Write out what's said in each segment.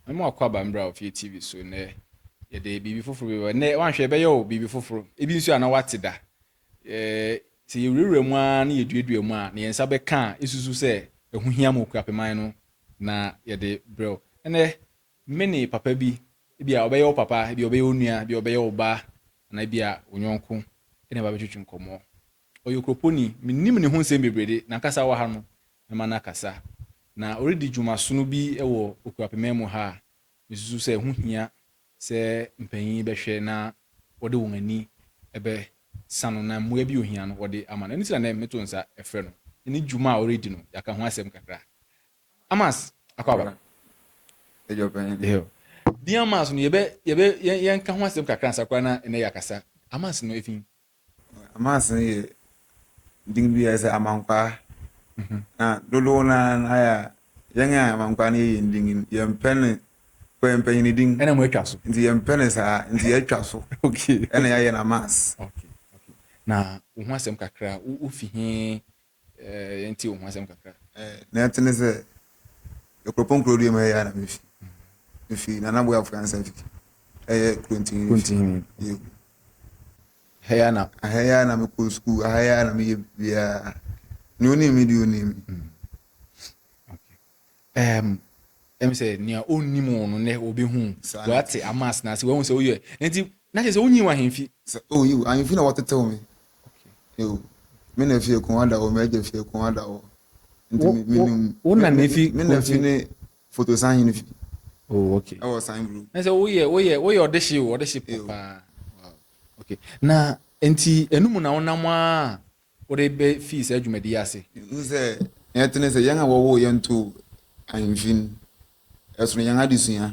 I'm more kwaba mbra of TV so ne ye de bibi foforo be ne wan hwe be yo bibi foforo ebi nso ana wate da ti yewure mu a na yeduedue mu a ne yensa be ka isusu se ehuhia mo kwapeman no na ye de bro ene many papa bi ebi a obeyo papa ebi obeyo nua bi obeyo oba na bi a onyonko ene ba betwetwe nkomo oyokroponi minim ne ho nsem bebrede na kasa wa ha no na na kasa na already dwumasono bi ewo okwapeman mu ha isusu se ehuhia se mpanyin behwe na wode won ani ebe sano na mmoa bi ohia no wode ama no nti na meto nsa efre no ni dwuma already no yaka ho asem kakra amas akwaba ejo pen di amas no yebe yenka ho asem kakra sakwa na ene yakasa amas no efin amas ni ding bi ese amankwa na dolo na ya yenga amankwa ni ding yempen ni ding ene mo atwa so nti yempen sa nti atwa so okay ene ya na amas okay na ho asem kakra u fi he yenti ho asem kakra na tene se ekropon krodu ma ya na mefi na nabo ya France fi continue heya na me ko school heya na me bia ni oni mi di oni mi okay em say Nea Onnim no ne obi hu what amas na se we hu se oye enti na se onyi wa hemfi oh you and you na what tell me okay yo me na fi ko ada o me je fi ko ada o enti me na nefi me na fi ne photo sign ni fi oh okay I was sign blue na se oye odeshi papa okay na enti enum na wonam a ode be fees adwumadi ase nse yetene se yanga wo yento anfin eso yanga disuya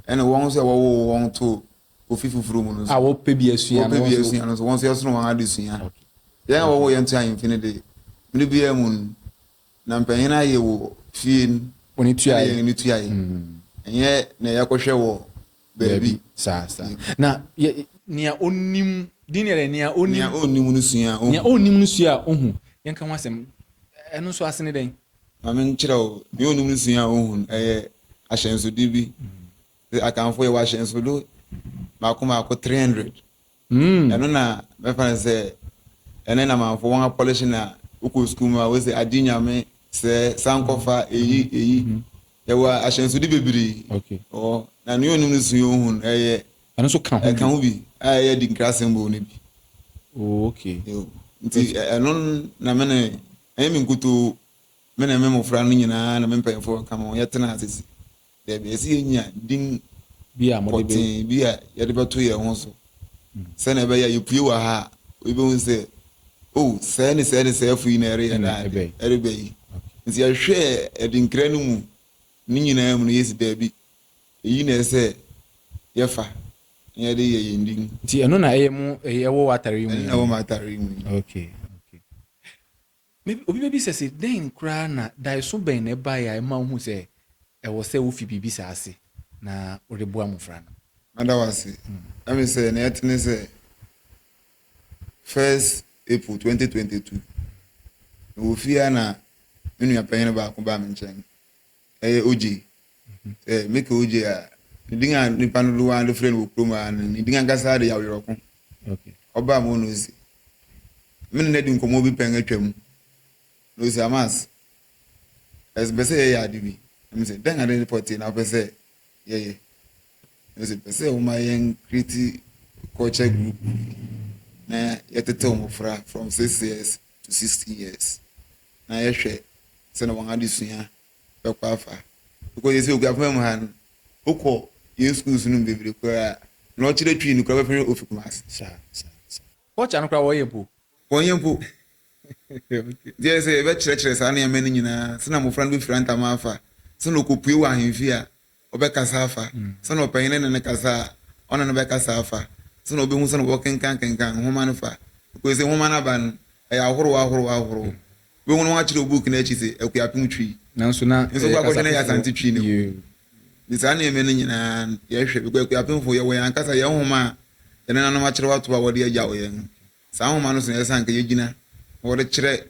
ene won se wo won to ofifufuru mu no a wo pe bi asua no so won se eso no wanga disuya okay yanga wo yento anfin de mini bia mu na mpanyina ye wo fie oni tuaye enye na yakohwe wo baby sa na Nea Onnim dinere Nea Onnim no sua ohu yenka ho asem eno so asene den amen kirao Nea Onnim sua ohu ahyenso bi akanfo ye wa ahyenso do mako 300 eno na me fa se ene na manfo won polish na uko school ma we se adinyame se sankofa eyi yawa ahyenso di bebiri okay oh na Nea Onnim sua ohu eno so ka ho bi di nkrasembo ne bi oh okay nti eno na mene emi nkuto mene memo fra no nyina na mempanyfo kama yetena asisi de be esi enya din bia modebe bia yede beto ye ho so se na be ya yepue wa ha obi hu se oh se afu yi na ere na ere be yi nti ya hwe edinkra no mu ni nyina mu no yesi da bi yi na se yefa yede ye ndin nti eno na eyemu eyewo atare mu na wo matare mu okay obi bebi sese den kra na dai so ben ne ba ya ma hu se e wo se wo fi bibi sa ase na orebo amofra no manda wase I say na yetene se 1st April 2022 wo fi na enu ya panyin ba ko ba me nchen oji make oji a ndinga ni panu wa ndo friend wo kroma ni ndinga ngasa de ya yoroko okay oba mo no si me na di nkomo bi pen atwam no si amas as be say ya dibi me say den ade report na be say ye no si be say o ma yen create culture group na yetete o mofra from 6 years to 60 years na ye hwe se na wanga disuya be kwa afa because you see ogafam han ukọ ye schools no bebere kwa na o chire twi ni kwa be fere ofi class sa kocha no kwa wo yempo dia se be chire sa na ye mani nyina se na mofra no be franta ma afa se na okopue wa ahemfi a obekasa afa se na opanyin ne kasa ona no bekasa afa se na obehu se na wokenkan homa no fa because homa na ban ya ahoro we won wa chire book na echi se akuapim twi nanso na nso kwa ko ya santi twi ne ni sa na eme ne nyina ye hwe be akuapim fo ye we ankasa ye homa ye na no ma chire wato a wode agya wo ye sa homa no so ye sanka ye gina wode chire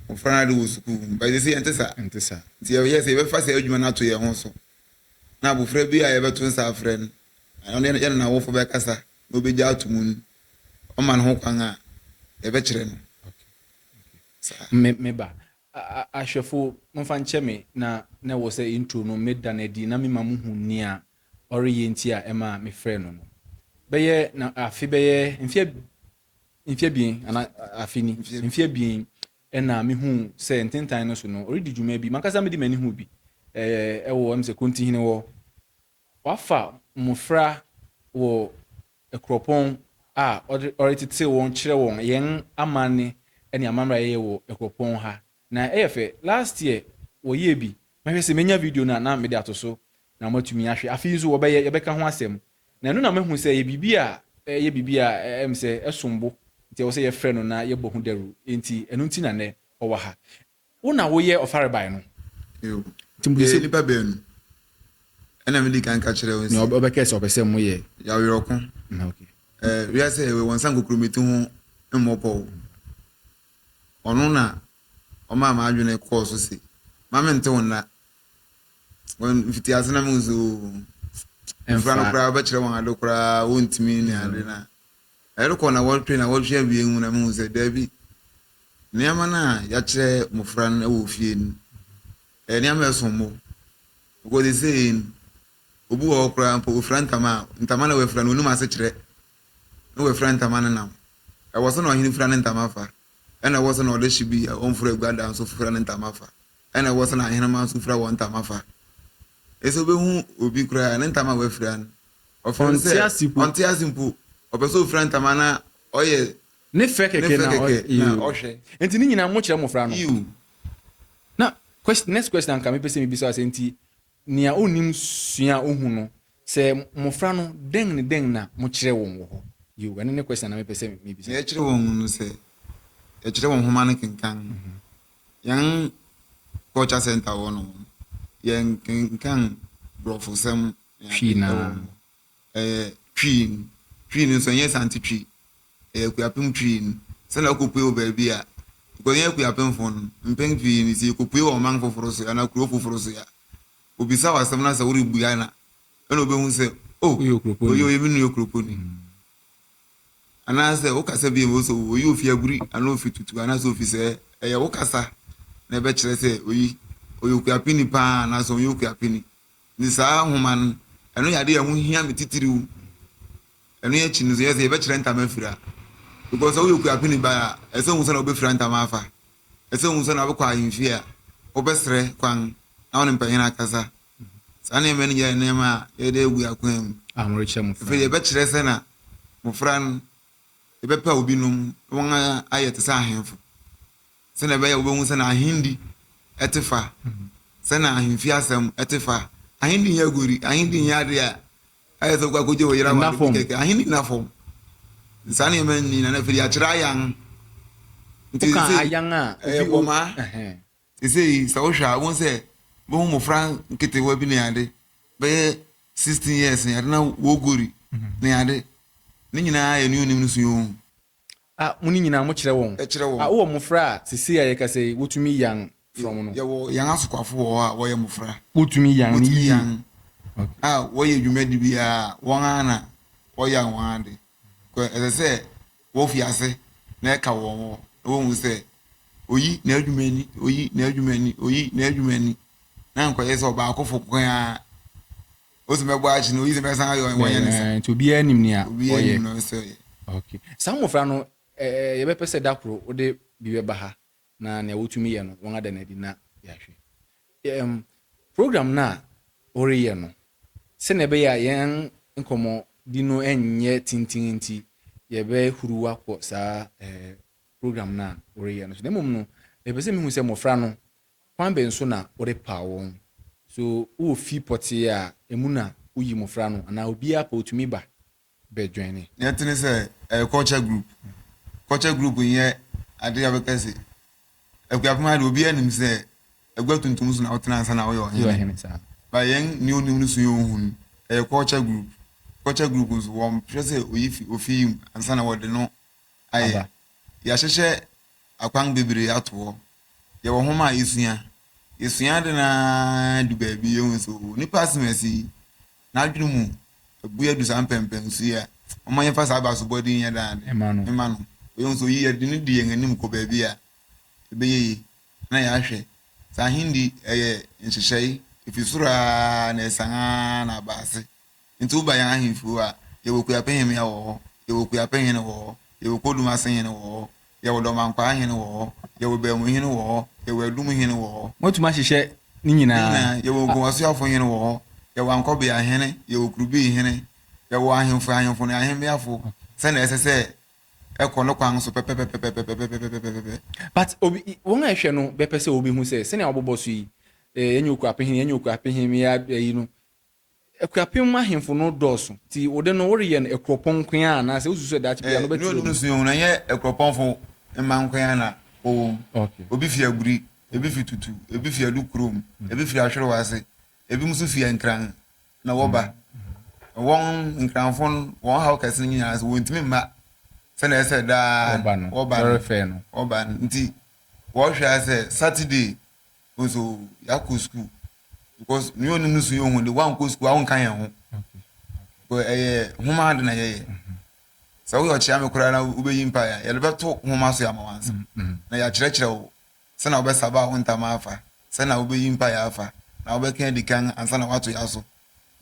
ofrana de wo suku ba ze entesa nti ye se be fa se adwuma na to ye ho so na abofra bi a yɛbɛto nsa afrɛ no ɔno yɛne na awofo bɛkasa na obɛgya ato mu no ɔma no ho kwan a yɛbɛkyerɛ no meba ahwɛfo momfa nkyɛ me na wɔ sɛ intro no meda no adi na mema mo hu ni a ɔreyɛ nti a ɛma mefrɛ no no bɛyɛ na afe bɛyɛ mfia bien ana afe ni mfia bien ɛna mehu sɛ ntentan no so no ɔredi dwuma bi mankasa mede m'ani hu bi ɛwɔ ɛm sɛ kontihene wɔ wafa mmɔfra wɔ ɛkuropɔn a ɔretete wɔn kyerɛ wɔn yɛn amanne ɛne amamra yɛyɛ wɔ ɛkuropɔn ha na ɛyɛ fɛ last year wɔyɛ bi mahwɛ sɛ menya video na mede ato so na matumi ahwɛ afei nso yɛbɛka ho asɛm na ɛno na mahu sɛ yɛ biribi a ɛm sɛ ɛsombo nti ɛwɔ sɛ yɛfrɛ no na yɛbɔ ho daru nti ɛno nti na nɛ ɔwɔ ha wo na woyɛ ɔfarebae no nipa baanu ɛna mede kan ka kyerɛ wo na ɔbɛkɛ sɛ ɔpɛ sɛ moyɛ yawerɛko wiasɛ wɔn nsa nkokrometi ho mmɔpɔ ɔno na ɔma ma adwene kɔɔ so se ma mente wo nna mfiti ase na me so mfra no koraa wobɛkyerɛ wɔn ade koraa wɔntumi ne ade na ɛrekɔ na wɔhwɛ awie mu na mehu sɛ daabi nneɛma no a yɛakyerɛ mmɔfra no wɔ fie no nneɛma ɛsom mo because they say obu wɔ koraa mpo ofira ntama na wɔafira no onum ase kyerɛ na wɔafira ntama no nam ɛwɔ sɛ na ɔhene fira ne ntama fa ɛna ɛwɔ sɛ na ɔde hye bi a ɔmfura aguada nso fira ne ntama fa ɛna ɛwɔ sɛ na ahenema nso fira wɔn ntama fa ɛsɛ wobɛhu obi koraa ne ntama a wɔafira no ɔfɔn sɛ ɔnte ase mpo ɔpɛ sɛ ofira ntama na ɔyɛ ne fɛ kɛkɛ na ɔhwɛ nti ne nyinaa mo kyerɛ mmɔfra no na next question anka mepɛ sɛ mebisa asɛ nti nea onim sua ohu no sɛ mmɔfra no den na mo kyerɛ wɔn wɔ hɔ yo ɛne ne question na mepɛ sɛ mebisa yɛkyerɛ wɔn no sɛ yɛkyerɛ wɔn homa no kenkan yɛn culture center wɔ no yɛn kenkan borɔfosɛm twi na twi no nso yɛ sante twi kuyapem twi no sɛ na wokɔpue wɔ baabi a kɔnyɛ kuyapem fo no mpɛn twi no sɛ yɛkɔpue wɔ ɔman foforɔ so anaa kuro foforɔ so a obisa wasɛm na sɛ worebua na ɛna obɛhu sɛ oyɛ bi no yɛ kuropɔni anaasɛ wokasa bi mu so oyi ofi aburi anaa ofi tutu anaasɛ ofi sɛ ɛyɛ wokasa na ɛbɛkyerɛ sɛ oyɛ okuyapini paa anaasɛ oyɛ okuyapini ne saa homa no ɛno yɛ ade a ho hia me titiriw ɛno yɛ akyi no so yɛ sɛ yɛbɛkyerɛ ntama afira because oyɛ okuyapini ba a ɛsɛ hu sɛ na wobɛfira ntama afa ɛsɛ hu sɛ na wobɛkɔ ahemfie a wobɛsrɛ kwan na wone mpanyin akasa saa nneɛma no yɛ nneɛma a yɛde agu akwan mu afei yɛbɛkyerɛ sɛ na mmɔfra no yɛbɛpɛ obi nom wɔn ayɛ te sɛ ahemfo sɛ na ɛbɛyɛ wobɛhu sɛ na ahendi ɛte fa sɛ na ahemfie asɛm ɛte fa ahendi nyɛ agori ahendi nyɛ ade a ayɛ sɛ wokɔ akɔgye wɔ yera wade kɛkɛ ahendi na fam saa nneɛma ni na afei yɛakyerɛ ayan nti ayan a ɛyɛ bɔmaa sɛ wohwɛ a wɔn sɛ bɛhu mmɔfra nketewa bi ne ade bɛyɛ 16 years ne ade na wɔgori ne ade ne nyinaa yɛ nuonim no so yɛ mo ne nyinaa mo kyerɛ wɔn wowɔ mmɔfra a sisi a yɛka sɛ wotumi yan from no yɛwɔ yɛn asokwafo wɔ hɔ a wɔyɛ mmɔfra wotumi yan a wɔyɛ adwumadi biara wɔn ara na wɔyɛ wɔn ade ɛsɛ sɛ wɔfi ase na ɛka wɔn wɔ na wɔhu sɛ oyi na adwumani na nkɔyɛ sɛ ɔbaakofo kwan a osi mɛbɔ akyi na oyi sɛ mɛsan ayɛ wɔyɛ ne sa nti obiara anim nea ɔyɛ okay saa mmɔfra no yɛbɛpɛ sɛ da koro wode bi bɛba ha na nea wotumi yɛ no wɔn ada no adi na yɛahwɛ program no a wɔreyɛ no sɛnea ɛbɛyɛ a yɛn nkɔmmɔ di no ɛnyɛ tintin nti yɛbɛhuru akɔ saa program no a wɔreyɛ no so na mmom no yɛpɛ sɛ mehu sɛ mmɔfra no kwan bɛn so na wɔde paa wɔn so wowɔ fi pɔtee a ɛmu na woyi mmɔfra no anaa obiara pa otumi ba bɛdwɛn ne yɛtene sɛ culture group nyɛ ade a bɛka sɛ akuyapem ade obiara nim sɛ agua tuntum so na wotena ansa na woyɛ ɔhene ba yɛn ne onim no so yɛ ohu no ɛyɛ culture group nso wɔn hwɛ sɛ ofi yi mu ansa na wɔde no ayɛ yɛahyehyɛ akwan bebree ato hɔ yɛwɔ homa a yɛsua yɛsua de na du baabi yɛhu so nipa asemasi na adwene mu abuya du saa mpɛmpɛn so yi a ɔma yɛmfa saa aba so bɔden yɛ daa ɛma no yɛhu so yi yɛde ne di yɛn anim kɔ baabi a ɛbɛyɛ yi na yɛahwɛ saa hindi ɛyɛ nhyehyɛe ɛfiri soro a na ɛsan a na aba ase nti woba yɛn ahemfuo a yɛwɔ kuapɛhene wɔ hɔ yɛwɔ kuapɛhene wɔ hɔ yɛwɔ kodumase hene wɔ hɔ yɛwɔ dɔmankwa hene wɔ hɔ yɛwɔ baamu hene wɔ hɔ yɛwɔ adum hene wɔ hɔ motuma hyehyɛ ne nyinaa yɛwɔ nkomasoafo hene wɔ hɔ yɛwɔ ankɔbea hene yɛwɔ kurubii hene yɛwɔ ahemfo ne ahemmeafo sɛnea ɛsɛ sɛ ɛkɔ no kwan so pɛpɛpɛpɛpɛpɛpɛpɛpɛpɛ but obi wɔn a ɛhwɛ no bɛpɛ sɛ obi hu sɛ sɛnea ɔbɔbɔ so yi ɛnyɛ okuapɛhene ya yi no akuapem ahemfo no dɔɔso ti wode no woreyɛ no ɛkuropɔn nko a anaasɛ wosusu daakye bia no bɛtiri no so na yɛ ɛkuropɔnfo mma nko a na ɔwɔ obi fi aguri ebi fi tutu ebi fi adu kurom ebi fi ahwere wase ebi nso fi nkran na wɔba wɔn nkranfo wɔn haw kɛse no nyinaa so wɔntumi mma sɛnea ɛsɛ daa wɔba no nti wɔhwɛ asɛ Saturday nso yakɔ school because new onim no so yɛ hu de wan kɔ school awon kan yɛn ho ɛyɛ homa de na yɛyɛ sɛ wo yɛ ɔkyea me koraa na wobɛyi mpa ya yɛde bɛto homa so yɛ ama wansa na yɛakyerɛkyerɛ wo sɛna wobɛsaba wo ntama afa sɛna wobɛyi mpa ya afa na wobɛka adi kan ansa na wato ya so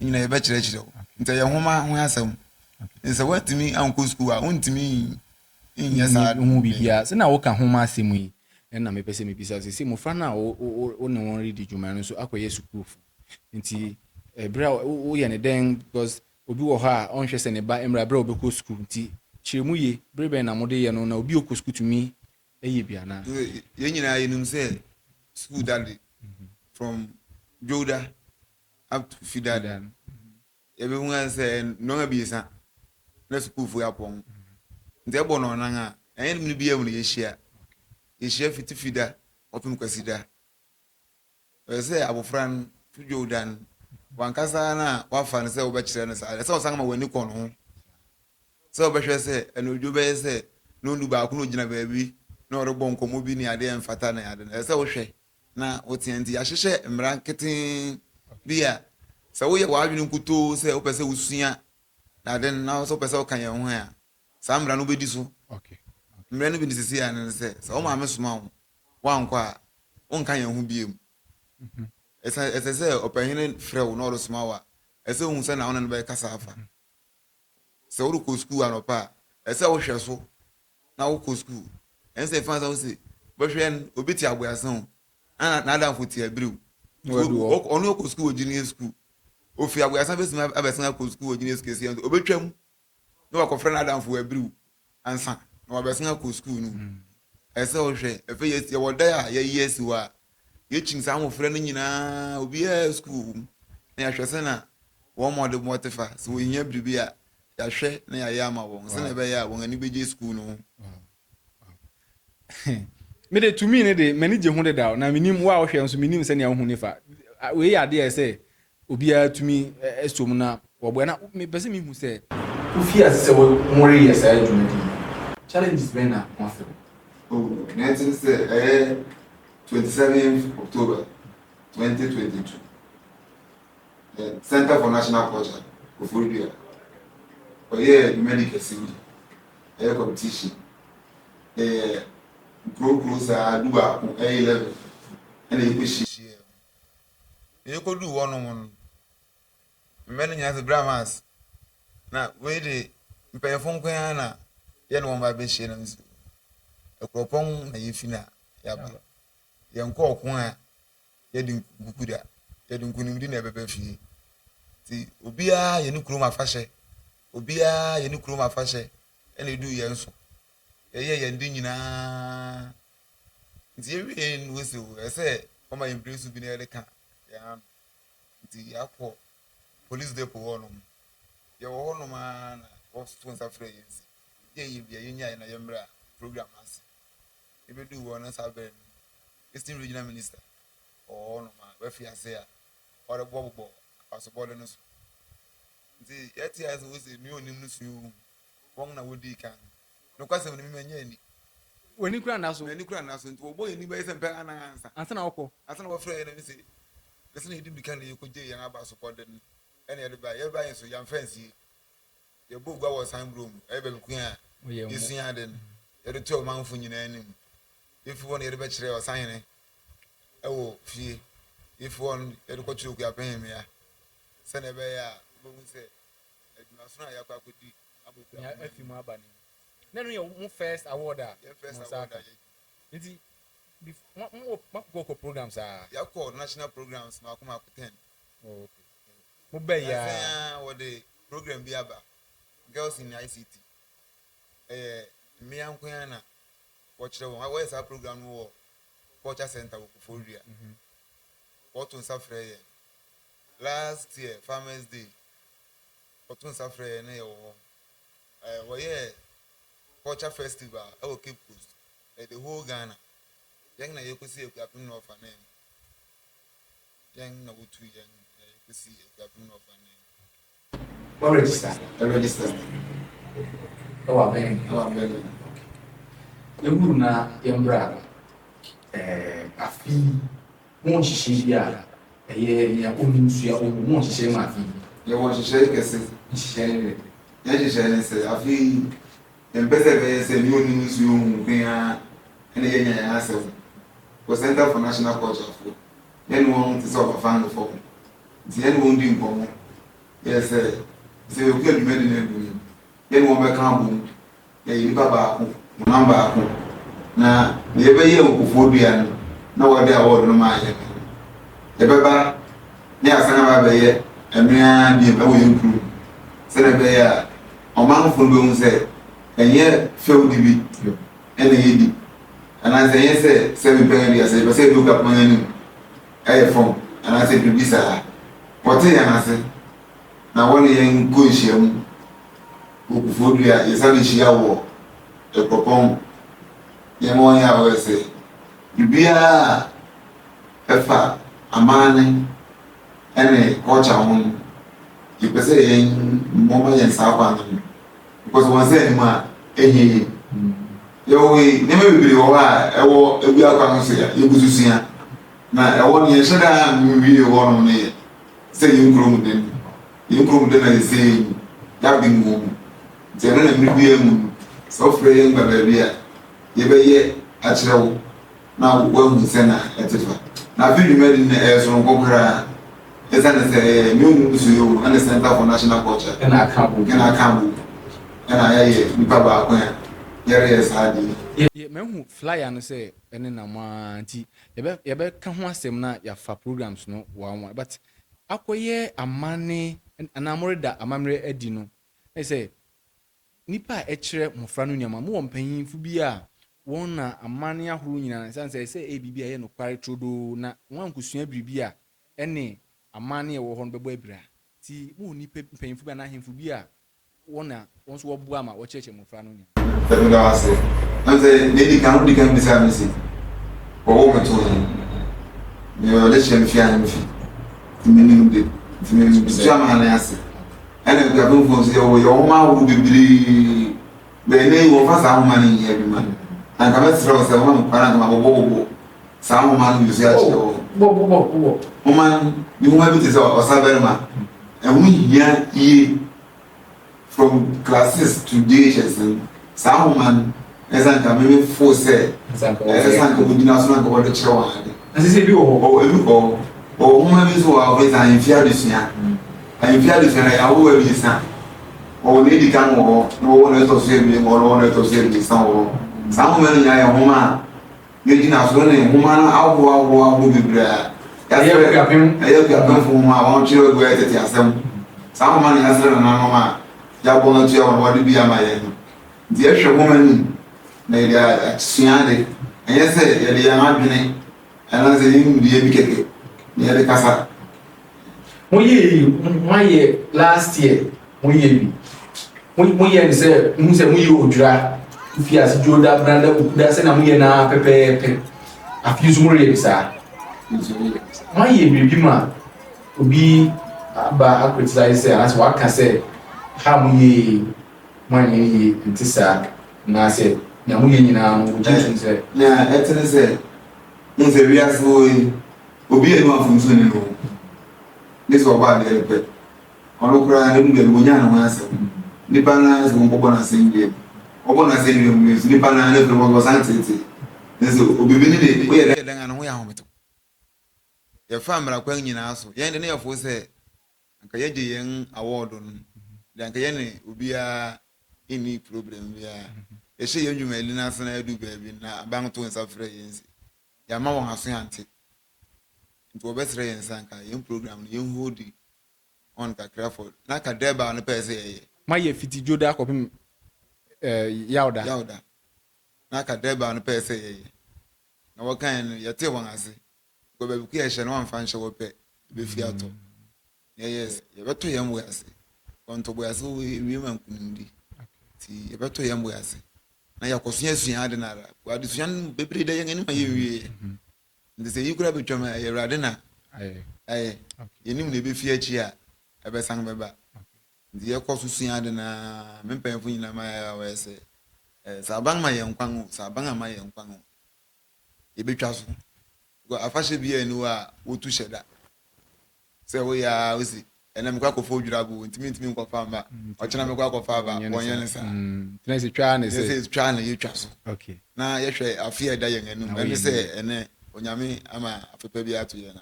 nyina yɛbɛkyerɛkyerɛ wo nti yɛ homa ho asɛm sɛ woatumi ankɔ school a wontumi nyɛ saa ho bibia sɛna woka homa asɛm yi ɛna mepɛ sɛ mebisa sɛ mofra no a wo ne wɔn redi dwuma no so akɔyɛ sukuufo nti berɛ a woyɛ ne dɛn because obi wɔ hɔ a ɔnhwɛ sɛ ne ba mmra berɛ a wobɛkɔ sukuu nti kyerɛ mu ye berɛ bɛn na mode yɛ no na obi ɔkɔ sukuu tumi ɛyɛ biana yɛn nyinaa yɛnim sɛ school dade from Joda up to Fidada yɛbɛhu sɛ nnɔnga biesa na sukuufo apɔn nti ɛbɔ no ɔnan a ɛyɛ no mu no bi amu no yɛhyia fiti fida ɔpem kwasida ɛyɛ sɛ abɔfra no fi Joda no wankasa na wafa no sɛ wobɛkyerɛ no saa sɛ ɔsan ma w'ani kɔ no ho sɛ wobɛhwɛ sɛ ɛno odwo bɛyɛ sɛ na ɔnu baako na ɔgyina baabi na ɔrebɔ nkɔmmɔ bi ne adeɛ mfata na ade no ɛsɛ sɛ wohwɛ na woteɛ nti yɛahyehyɛ mmara nketee bi a sɛ woyɛ w'adwene nkutoo sɛ wopɛ sɛ wosua na ade no na sɛ wopɛ sɛ woka yɛn ho a saa mmara no wobɛdi so mmara no bi ne sisi a ne sɛ sɛ wo maame soma wo woankɔ a wonka yɛn ho biem ɛsɛ sɛ ɔpɛhene frɛ wo na ɔresoma wo a ɛsɛ wohu sɛ na wo ne no bɛkasa afa sɛ worekɔ sukuu anɔpa a ɛsɛ wohwɛ so na wokɔ sukuu ɛnsɛ ɛfa sɛ wo se bɛhwɛ no obi te aboasen ho ana n'adamfo te abiriw ɔno ɔkɔ sukuu wɔ gyini sukuu ofi aboasen bɛsima abɛsen akɔ sukuu wɔ gyini sukuu esi ɛnso obɛtwam na wakɔfrɛ n'adamfo wɔ abiriw ansa na wabɛsen akɔ sukuu no ɛsɛ wohwɛ ɛfɛ yɛwɔ da a yɛyi asi hɔ a yɛkyin saa ahofrɛ no nyinaa obiara sukuu na yɛahwɛ sɛ na wɔn ma ɔde mɔte fa sɛ wɔhia biribi a yɛahwɛ na yɛayɛ ama wɔn sɛ na ɛbɛyɛ a wɔn ani bɛgye sukuu no ho mede tumi ne de mani gye ho deda na menim wo a wohwɛ nso menim sɛ nea wo hu ne fa wei yɛ adeɛ sɛ obiara tumi ɛsom na wɔbɔ na mepɛ sɛ mehu sɛ wofie ase sɛ wɔreyɛ saa adwumadi challenges bɛn na wɔafɛ na ɛte sɛ 27th October 2022 Center for National Culture of Odwira ɔyɛ dwumadi kɛse bi ɛyɛ competition kuro saa du baako ɛyɛ 11 ɛna yɛkɔhyihyia yɛkɔduu hɔ nom no mmɛ no nyinaa sɛ dramas na wei de mpanyɛfo nko ara na yɛne wɔn ba bɛhyia no nso akuropɔn na yɛfi no a yɛaba yɛnkɔ ɔko a yɛde nkukuda yɛde nkunimdi na ɛbɛbɛ fie nti obiara yɛne kurom afahyɛ obiara yɛne kurom afahyɛ ɛna ɛdu yɛn so yɛyɛ yɛn de nyinaa nti yɛwie no wɔsi wo ɛsɛ ɔma yɛn bere so bi na yɛde ka yɛn ano nti yɛakɔ police depot hɔ nom yɛwɔ hɔ nom a na wɔto nsa frɛ yɛn si yɛyɛ bia yɛnya yɛn na yɛmmrɛ a program ase yɛbɛdu hɔ no saa bɛrɛ no Eastern Regional Minister hɔ nom a bɛfi ase a ɔrebɔbɔ apasobɔde no so nti yɛte ase wɔ sɛ Nea Onnim Sua wɔn na wɔdi kan no kwasɛm no mɛnyɛ ani When you cry now, so when you cry now, so boy, anybody send back an answer. answer now, ko. Answer our friend and say, listen, you didn't can you could do young about support and everybody so young fancy. Your book was time room, every queen. You see, I didn't. You're 12 months from your name. If you want a bachelor or signing, oh, fee. If you want a coach, you are paying me. Send a bear, who say, I could be a few more bunny. Then you first award. First award. What programs are? You called national programs, Malcolm up 10. Okay. What the program be about? Girls in ICT. Me and Kuyana. Watch the one. Where is our program? Culture Center for Odwira. What on Safra? Last year, Farmers Day. What on Safra? Culture Festival. I will keep post. The whole Ghana. Young na you could see a captain of a name. Young na would young, you could see a captain of a name. What register? The register. Oh, I'm You would not, young brother. A fee, won't she here? A year, Nea Onnim Sua, won't she say my fee? You want to shake a say, yes, you say, I feel, and better as a new news room, and a young answer. Was Center for National Culture for. Then one to solve a fan for. The end won't do for me. Yes, sir. So you get made in every. Then one back home. You baba, number. Now, the every year of phobia. No, what they are all no mind. The baba, near Sanaba Bay, and me and the Bow improve. Senator, a man from Boom said, and yet, filled the beat. And the and I say, yes, 7 penny. I say, look up my name. I phone. And I said, to be sir. What I say? Now, one young good shame who food we are is having sheer war. The propon. Yamoya, I will say, you be a man, and a culture home. You can say, Mama and Saban. Because one said, Ma, any. We never be over. We are going to say, you could see. Now, I want you to say that we want me. Say you groom them. You groom them and say, that being moon. They don't be a moon. So fraying by baby. You be yet at your now, when we send her at the now, if you made in the air, so Gokra, it's a new to you and the Center for National Culture. And I can't. And I hear you, Papa. Yes, I did. Yeah, men flyer no say, and then I'm auntie. You better come once them na your fa programs no one. But akoye a money and I'm worried that I'm edino. I say, Nipa echere mofranu nyama mo mpanyin fu bia won na amane ahoro nyina say say bibia ye no kware trodo na wan kusua bibia ene amane ye wo ho no bebo abira ti mo nipa mpanyin fu bia na ahemfu bia wona won so wo bua ma wo cheche mofranu nyama. I'm saying, they cannot become this amazing. Or over to him. You let him fear him. German answer. And we are going to say, oh, your mama will be the name of us, our money every man. And come let's throw some one some man you say, woman, you want to say, or Saberma. And we hear from classes to DHS. Some man, as I can maybe force it, as I can be national over the show. As I say, or woman is always I fear this year. I fear this year, I will be son. Or lady come or no one else to save me, or no one else to save me. Some women, I am woman. You didn't have woman, I will be glad. I have come from my own children where it is. Some money has learned no Jabon, what to be a my the extra woman, they are Siande, and yes, they are not doing, and as a young baby, near the Casa. We last year, we said, we Odwira, if you as Joda Branda, that's an Amuna Pepe, a few more years. My year, Bima, will be about criticize as what can say, how we money into sack, and I said, na mo yɛ nyinaa no wo gye sɛ na ɛtene sɛ mo sɛ wiase wo obi enu afomso ne no ne sɛ ɔba de repɛ ɔno koraa ne mu bɛbi wonya ne ho asɛm nipa na sɛ wɔbɔ na asɛm wie ɔbɔ na asɛm wie mu nso nipa na ne fɛ wɔbɔ san tete ne sɛ obi bi ne de woyɛ dɛ dan ano ho yɛ ahometo yɛfa mmara kwan nyinaa so yɛn de ne yɛfo sɛ anka yɛgye yɛn award no de anka yɛn ne obiara any problem biara yɛhyɛ yɛn dwumadi no ase na yɛdu baabi na aban to nsa frɛ yɛn si yɛama wɔn aso yɛante nti wɔbɛsrɛ yɛn nsa anka yɛn program no yɛn hold on kakra for na ka dɛba no pɛɛ sɛ yɛyɛ mayɛ fitidwo da akɔpem yawda na ka dɛba no pɛɛ sɛ yɛyɛ na wɔkan no yɛte wɔn ase kɔ baabi ko yɛhyɛ no wamfa nhyɛ wɔ pɛ bɛfi atɔ yɛyɛ yɛbɛto yɛn bo ase kɔntɔbɔ ase wiem ankunimdi nti yɛbɛto yɛn bo ase na yɛkɔso asua ade na ara adesua no bebree dɛ yɛn anim a yɛwie nti sɛ yi kura betwam a yɛwurade na ayɛ yɛnim na ɛbɛfi akyi a ɛbɛsan bɛba nti yɛkɔ so sua ade na mempanyɛfo nyinaa ma yɛwɔ sɛ sɛ aban ma yɛn kwan o sɛ aban ama yɛn kwan o yɛbɛtwa so afahyɛ bi ani hɔ a wɔtu hyɛ da sɛ woyɛ a wosi ɛnna mekɔ akɔfa odwira bo ntimi nkɔfa mba ɔkyena mekɔ akɔfa aba wɔnyɛ ne saa tena sɛ twa ne yɛtwa so na yɛhwɛ afe a ɛda yɛn anim ɛne sɛ ɛnɛ onyame ama afepa bi ato yɛn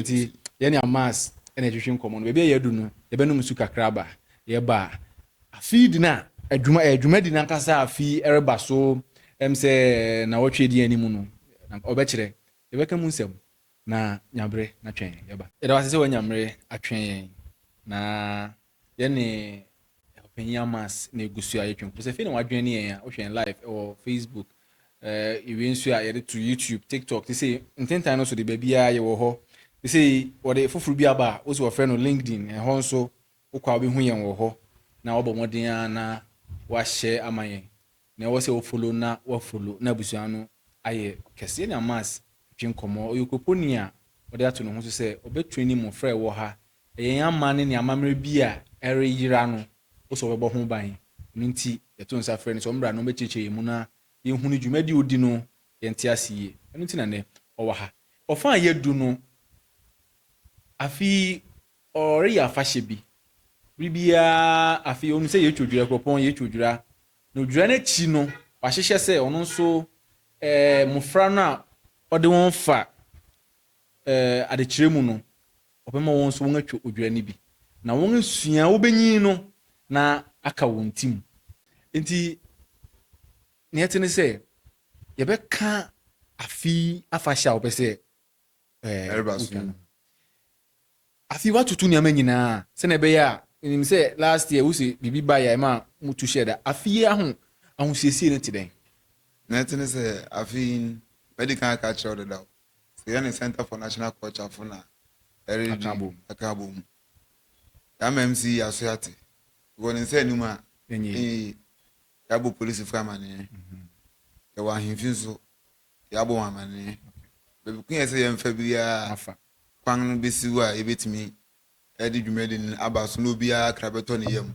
nti yɛne amas ɛna ɛtwehwe nkɔmmɔ no baabi a yɛadu no yɛbɛnom su kakra ba yɛba a afei di no a adwuma di no ankasa afei ɛreba so ɛm sɛ na wɔtwe di anim no ɔbɛkyerɛ yɛbɛka mu nsɛm na nyamberɛ na twɛn yɛba yɛda wase sɛ wɔnyamberɛ atwɛn yɛn na yɛne ɔpanyin amas na ɛgu so a yɛtwɛn kɔ sɛ fei na wadwene ne yɛn a wohwɛn live ɛwɔ facebook ewie nso a yɛde to youtube tiktok te sɛ ntentan no so de baabiara yɛwɔ hɔ te sɛ wɔde foforɔ bi aba a wo sɛ wɔfrɛ no linkedin ɛhɔ nso wokɔ a wobɛhu yɛn wɔ hɔ na wɔbɔ mmɔden a na wahyɛ ama yɛn na ɛwɔ sɛ wofolo na wafolo na abusua no ayɛ kɛseɛ ne amas twe nkɔmmɔ ɔyɛ okoponi a wɔde ato ne ho so sɛ ɔbɛtwe ne mmɔfra ɛwɔ ha ɛyɛn ama ne amammerɛ bi a ɛreyira no wo sɛ wɔbɛbɔ ho ban no nti yɛto nsa frɛ no sɛ ɔmmra no ɔbɛkyerɛkyerɛ yɛn mu na yɛhunu dwumadi odi no yɛnte ase yie ɛno nti na nɛ ɔwɔ ha ɔfa a yɛdu no afei ɔreyɛ afahyɛ bi biribiara afei ɔnu sɛ yɛtwa odwira kuropɔn yɛtwa odwira na odwira no akyi no wahyehyɛ sɛ ɔno nso mmɔfra no a ɔde wɔn fa adekyerɛ mu no ɔbɛma wɔn nso wɔn atwa odwira no bi na wɔn asua wɔbɛnyin no na aka wɔn tim nti nea ɛte ne sɛ yɛbɛka afei afahyɛ a wɔpɛ sɛ afei watoto nneɛma nyinaa sɛnea ɛbɛyɛ a nim sɛ last year wosi biribi ba yɛ ma mutu hyɛ da afei ahosiesie no te dɛn na ɛte ne sɛ afei medical aka kyerɛw deda o sɛ yɛne center for national culture fo na ɛredi aka bom yɛama mc aso ate wɔ ne nsa anim a yɛabɔ polisifoɔ amanneɛ yɛwɔ ahemfi nso yɛabɔ wɔn amanneɛ baabi ko yɛ sɛ yɛmfa biara kwan no bɛsi wo a yɛbɛtumi ɛde dwumadi no aba so na obiara kra bɛtɔ ne yam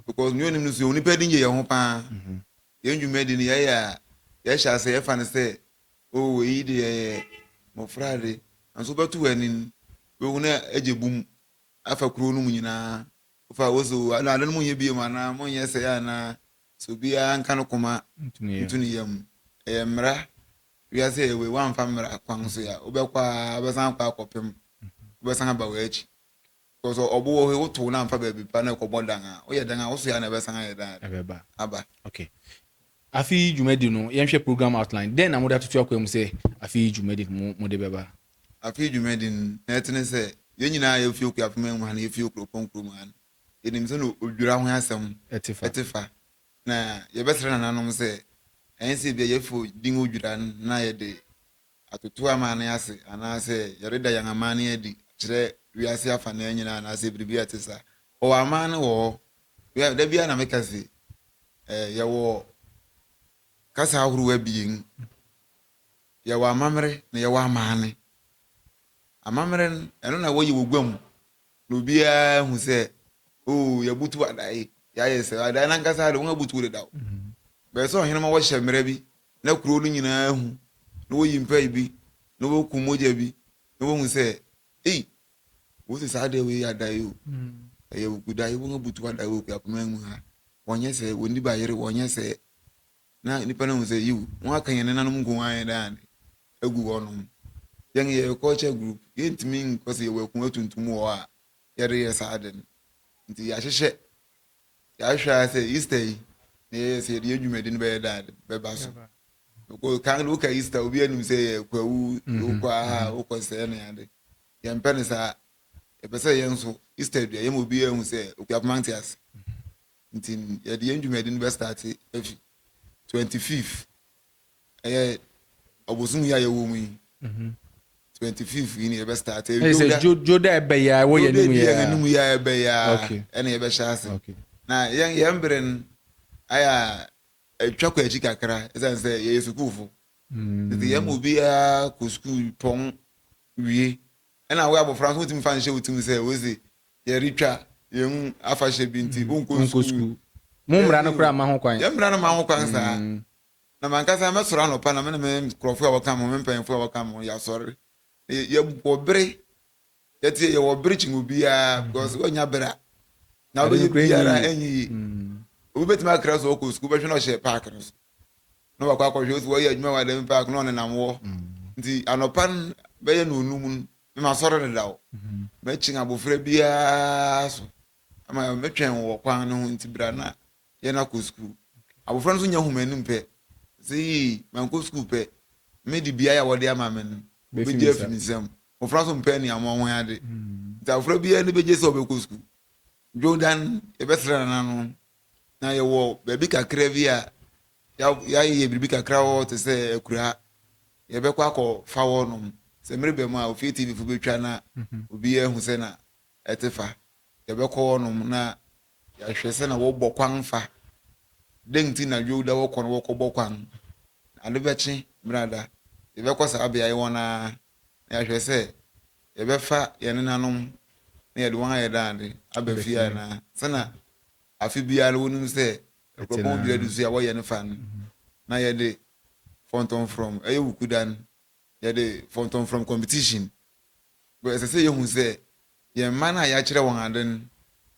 because ne onim no so onipa di ngye yɛn ho paa yɛn dwumadi no yɛyɛ a yɛhyɛ ase yɛfa no sɛ eyi de yɛyɛ mmɔfra de nso bɛto wɔ anim bɛhu na agye bum afa kuro no mu nyinaa wofa wo so ade no mu nyɛ bio mu anaa monyɛ sɛ yɛ anaa sɛ obiara nka no koma nto ne yam ɛyɛ mmara wiase yɛwei woamfa mmara kwan so a wobɛkɔ a wobɛsan akɔ akɔpem wobɛsan aba wɔ akyi because ɔbɔ wɔ wotow na amfa baabi pa na ɛkɔbɔ dan a woyɛ dan a wo so yɛ na ɛbɛsan ayɛ dan aba afei dwumadi no yɛnhwɛ program outline den na mode atoto akɔ mu sɛ afei dwumadi no mode bɛba afei dwumadi no na ɛtene sɛ yɛn nyinaa yɛfie okua afema mu ha na yɛfie okuropɔn kurom ha no yɛnim sɛ no odwira ho asɛm ɛte fa na yɛbɛsrɛ nananom sɛ ɛyɛ sɛ bia yɛfo din odwira no na yɛde atoto amane ase anaasɛ yɛreda yɛn amane adi kyerɛ wiase afa na nyinaa anaasɛ biribi a te saa ɔwɔ amane wɔ hɔ da bia na meka se yɛwɔ kasa ahorow abien yɛwɔ amammerɛ na yɛwɔ amane amammerɛ ɛno na wɔyɛ wɔ guam na obiara hu sɛ yɛbutu adae yɛayɛ sɛ adae nankasa de wɔn abutu deda wo bɛɛ sɛ ɔhene ma wɔhyɛ mmerɛ bi na kuro no nyinaa hu na wɔyi mpa bi na wɔku mogya bi na wɔhu sɛ ei wɔsi saa da wei adae o ɛyɛ wokudae wɔn abutu adae o kuapoma mu ha wɔnyɛ sɛ wɔni ba yere wɔnyɛ sɛ na nipa no hu sɛ yiw wɔn aka yɛn nenanom nko ayɛ daa agu hɔnom yɛn yɛ culture group yɛntumi nkɔ sɛ yɛwɔ akuma tuntum wɔ a yɛde yɛ saa de no nti yɛahyehyɛ yɛahwɛ sɛ easter yi na yɛyɛ sɛ yɛde yɛ dwumadi no bɛyɛ daa de bɛba so kan no woka easter obi anim sɛ yɛ kwawu wokɔ aha wokɔ sɛɛ no yɛade yɛmpɛ no saa yɛpɛ sɛ yɛn nso easter dua yɛma obi ahu sɛ okuapoma nte ase nti yɛde yɛn dwumadi no bɛstarte afi 25th ɛyɛ ɔbosom yi a yɛwɔ mu yi 25th yi ni yɛbɛstarte ɛsɛ jo da ɛbɛyɛ wɔ yɛn anim yɛ ɛbɛyɛ ɛna yɛbɛhyɛ ase na yɛn bere no ayɛ atwa kɔ akyi kakra ɛsiane sɛ yɛyɛ sukuufo nti yɛma obiara kɔ sukuu pɔn wie ɛna wo abɔfra nso wotumi fa nhyɛ wotumi sɛ wɔsi yɛretwa yɛn afa hyɛ bi nti wonkɔ sukuu mo mmara no koraa ma ho kwan yɛn mmara no ma ho kwan saa na mankasa mɛsɔrɔ anɔpa na mene nkurɔfo a wɔka mo me mpanyimfo a wɔka mo yɛasɔre yɛwɔ bere yɛtie yɛwɔ bere kyi obiara because wɔnya bere a na wobɛyɛ biara anyi obi bɛtumi akra so ɔkɔ sukuu bɛhwɛ na ɔhyɛ paake no so na wakɔ akɔhwɛ osi wɔyɛ adwuma wɔ dɛm paake na ɔnenam wɔ nti anɔpa no bɛyɛ no onum no masɔre ne da wo mɛkyin abɔfra biara so ama mɛtwɛn wɔ kwan no ho nti bra na yɛna kɔ sukuu abɔfra no so nya humanim pɛ sɛ yi mankɔ sukuu pɛ mede biara a wɔde ama me no bɛgye afi me nsɛm abɔfra so mpɛ neamɔ ho ade nti abɔfra biara no bɛgye sɛ ɔbɛkɔ sukuu dwodan yɛbɛsrɛ nana no na yɛwɔ baabi kakra bi a yɛayɛ biribi kakra wɔ te sɛ akura yɛbɛkɔ akɔ fa wɔ nom sɛ mmere bɛ mu a ofie tv fo bɛtwa na obiara hu sɛ na ɛte fa yɛbɛkɔ wɔ nom na yɛahwɛ sɛ na wɔbɔ kwan fa den ti na dwo da wɔkɔ no wɔkɔbɔ kwan ade bɛkye brada yɛbɛkɔ saa beaeɛ wɔ na yɛahwɛ sɛ yɛbɛfa yɛne nanom na yɛde wɔn ayɛ daade aba fie a na sɛna afi biara wɔnim sɛ ɛkɔpɔn bi adu so a wɔyɛ ne fa no na yɛde fonton from ɛyɛ wukuda no yɛde fonton from competition but ɛsɛ sɛ yɛhu sɛ yɛn mma no a yɛakyerɛ wɔn ade no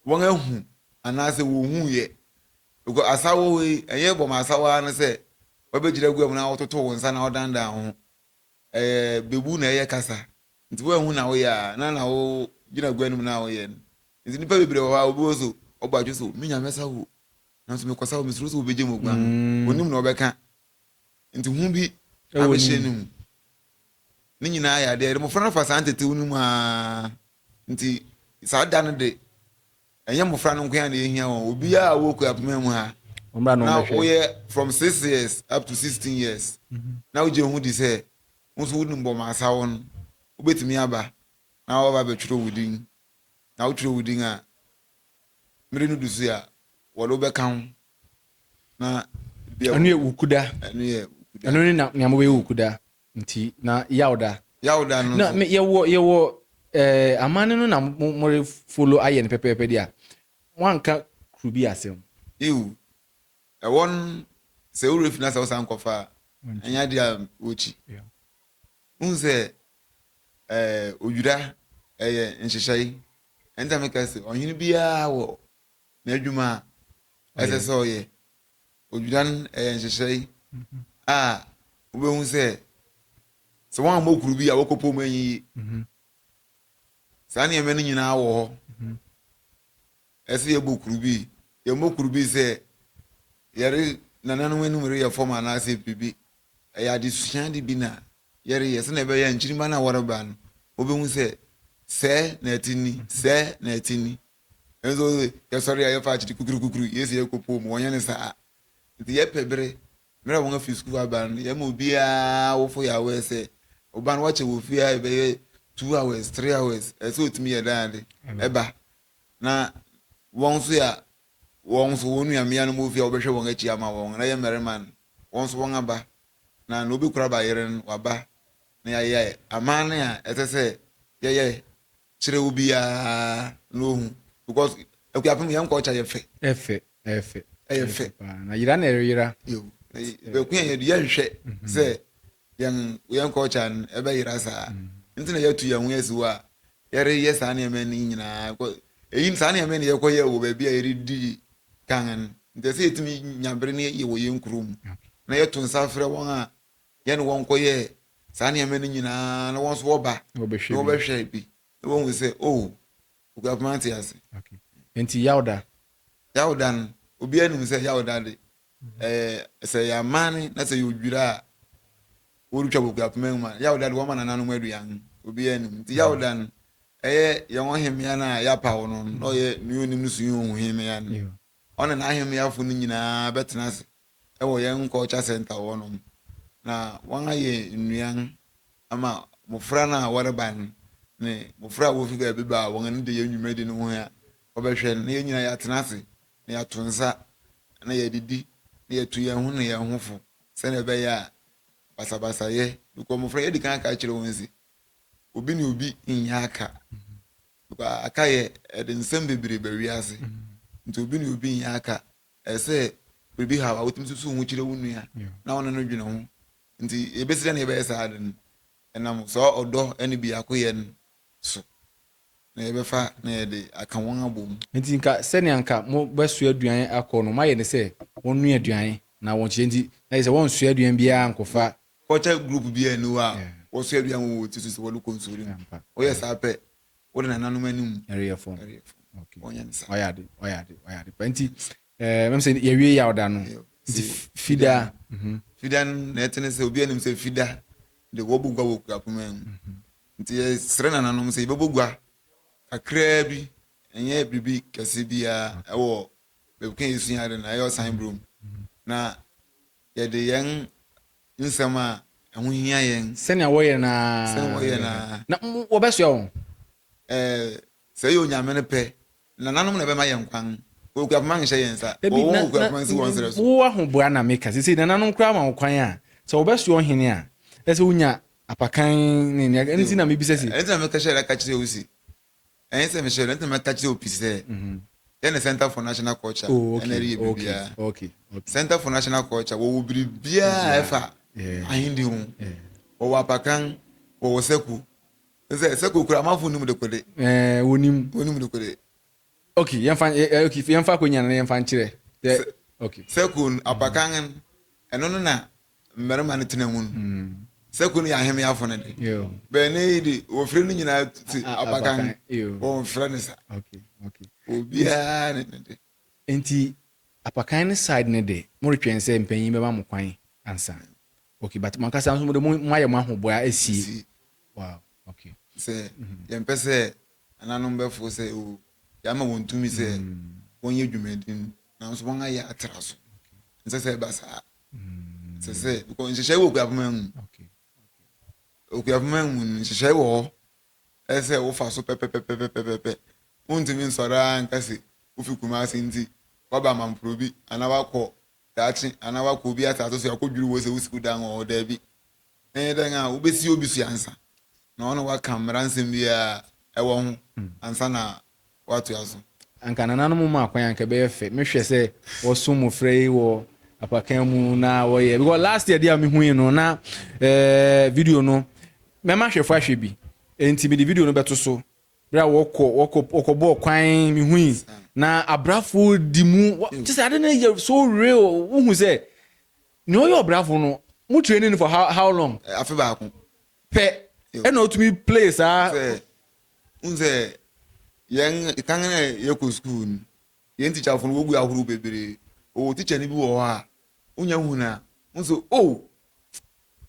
wɔn ahu anaasɛ wɔhu yɛ because asawo wei ɛyɛ bɔ ma asawo no sɛ wɔbɛgyina gu mu na wɔtoto wɔn nsa na wɔdandan ho bebu na ɛyɛ kasa nti wɔahu na wɔyɛ a na wo gyina gu anim na wɔyɛ no nti nipa bebree wɔ hɔ a obi wɔ so ɔbɔ adwo so menya mɛsa wo nanso mekɔsa wo mesuro sɛ wobɛgye mu gua onim na ɔbɛka nti hu bi abɛhyɛ no mu ne nyinaa yɛ adeɛ mmɔfra no fa saa ntetew no mu a nti saa da no de ɛnyɛ mmɔfra no nko a na yɛhia wɔn obiara a wɔkɔ apoma mu ha na woyɛ from 6 years up to 16 years na wogye ho di sɛ wo nso wonim bɔ maasa wo no wobɛtumi aba na wɔba bɛtwerɛ wo din na wotwerɛ wo din a mmere no du so a wɔde wobɛka ho na ɛno yɛ wukuda ɛno ne nneɛma bɛyɛ wukuda nti na yawda no na yɛwɔ amane no na more follow ayɛ no pɛpɛɛpɛ di a wanka kuru bi asɛm ewu ɛwɔn sɛ wura fi na sɛ wosan kɔfa ɛnya de a wɔkyi wohu sɛ Odwira ɛyɛ nhyehyɛ yi ɛnta meka sɛ ɔhene biara wɔ n'adwuma a ɛsɛ sɛ ɔyɛ Odwira no ɛyɛ nhyehyɛ yi a wobɛhu sɛ wɔn a mɔkuru bi a wɔkɔpɔ mu anyi saa nneɛma no nyinaa wɔ hɔ ɛsɛ yɛbɔ kuru bi yɛmmɔ kuru bi sɛ yɛre nananom anim reyɛ fam anaasɛ bibi ɛyɛ adesua de bi na yɛreyɛ sɛ na ɛbɛyɛ nkyirima no a wɔreba no wobɛhu sɛ sɛɛ na ɛte ni sɛɛ na ɛte ni ɛnso yɛsɔre a yɛfa akyiri kukuru yɛsi yɛkɔpɔ mu wɔnyɛ ne saa nti yɛpɛ bere mmerɛ wɔn afi sukuu aba no yɛma obiara wofo yɛ awɛ sɛ ɔba no wakyɛ wɔ fie a ɛbɛyɛ 2 hours 3 hours ɛsɛ otumi yɛ daade ɛba na wɔn nso a wɔn nso wɔn nuamea no mu fie a wɔbɛhwɛ wɔn akyi ama wɔn na yɛ mmarima no wɔn nso wɔn aba na obi kura ba yere no waba na yɛayɛ aman a ɛsɛ sɛ yɛyɛ kyerɛ obiara na ohun because akuapem yɛn nkɔ ɔkya yɛ fɛ ɛfɛ fe na yira na yira yo be ku ye de hwe se yan culture n ebe yira sa nti na yatu yan wesi wa yare yes ani eme ni nyina ko eyin sa ani eme ne yekoye wo ba bia yiri kan nti se etimi nyabre ne ye wo ye nkrum na yetu nsafre won a ye ne won koye sa ani eme ni nyina na won so oba wo be hwe bi won we say oh government yase okay enti yawda obi anim say yawda de say ya mani na say Odwira orutwa government ma yawda de wo ma nananu aduan obi anim nti yawda ye won hemia na ya pa wono no ye nuonim su hu hemia no ona na hemia fu no nyina betena se wo ye culture center wono na won aye nuan ama mofra na wareban ne mofra wo fi ga bi ba won ne de yenwumedi no ho ya obehwe na ye nyina ya tenase na ya tonsa na ya didi na ya tuya hu na ya hufo se na be ya basabasa ye ko mofra ye di kan ka kire wonsi obi ni obi nyaka ko aka ye de nsem bebere ba wiase nti obi ni obi nyaka ese bibi ha wa wotum susu hu kire wonu ya na wona no dwene ho nti ebesire na ye be esa aden enam so odo eni bi akoye so na ebefa na yede aka won abom nti nka sene anka mo besu aduan akọ no maye ne se wonu aduan na won kire nti na se won su aduan bia ankofa culture group bia enu a wo su aduan wo tisu so wo konsori o yes ape wo na nanu manum area form okay onya nsa oyade nti mem se ye wie yawda no nti fida fida na etene se obi anim se fida de wo bugwa wo kapuma nti sre na nanom se bebogwa akra bi enye bibi kase bia ewo bebukan yesu yare na ayo sign broom na ye de yen nsema ehun hia yen sene wo ye na wo beso yo se yo nyame ne pe na nanom na be ma yen kwan wo kapuma nhye yen sa wo kapuma si won sere so wo ahobua na meka se na nanom kra ma kwan a se wo beso hene a ese unya apakan ni nti na mebi sese enti na meka share ka kire usi ense me share enti na meka kire opise the Center for National Culture okay Center for National Culture wo bibia efa ahindi hu wo apakan wo seku seku kura mafu nim de kode wonim de kode okay yemfa ko nyana yemfa nkire okay seku apakan eno no na mmerema ne tenamun sekunu ya heme afo ne de yo be ne di wo fre no nyina abakan wo fre ne sa okay obia ne de enti apakan ne side ne de mo retwen se mpanyin be ma mo kwan ansa okay but man kasa nso mo de mo aye mo ahoboa asi wow okay se yempese ananom be fo se o ya ma wontumi se wonye dwumadin na nso won aye atraso nse basa se ko nhyehyɛ wo kuapoma mu okay okuapoma mu nhyehyɛ wo ese wo fa so pepepepepepe untimi nsɔra nkase ofi Kumasi nti waba mampro bi ana wakɔ daakye ana wakɔ bi atato so akɔdwuru wo se wo siku dan o da bi na dan a wo besi obi so ansa na ono wa kamera nsɛm bi a ɛwɔ ho ansa na watu aso anka nananom ma kwan anka be yefe mehwɛ se wo so mo frɛ wo apakan mu na wo ye because last year dia me hu no na video no me ma hwefo ahwe bi enti me di video no beto so bra wokɔ bo kwan me hu na abrafo di mu just I don't know so real who say no your abrafo no mu training for how long afi ba ko pe e no to me place unze yen itangana ye ko school yen teacher fo no wogu ahuru bebere o teacher ni bi wo ha unya huna unso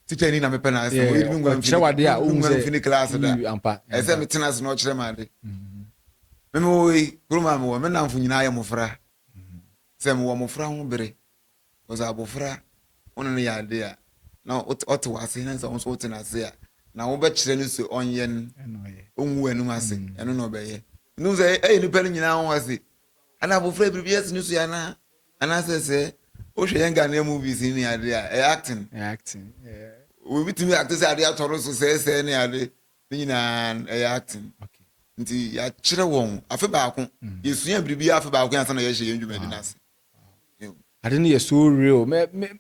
teacher ni na me pena ase we bi ngwa chewade a unze fini class da ampa ese me tena se no kire ma de me we kuruma me wo me na mfu nyina ya mofra se me wo mofra ho bere o za abofra ono ne ya de a na ote wase na nso ote na ase a na wo be kire ni so onye onwu anu ase eno no be ye nu se ni pe nyina ho ase ana abofra bibia se ni so ya na ana se o hwe yan Ghana movies ni ade a acting we bitimi act say ade atoro so se ni ade nyina acting okay nti ya kire won afi ba ko yesuya bibia afi ba ko yan sana ye hye yendwuma di nase ade no yɛ so real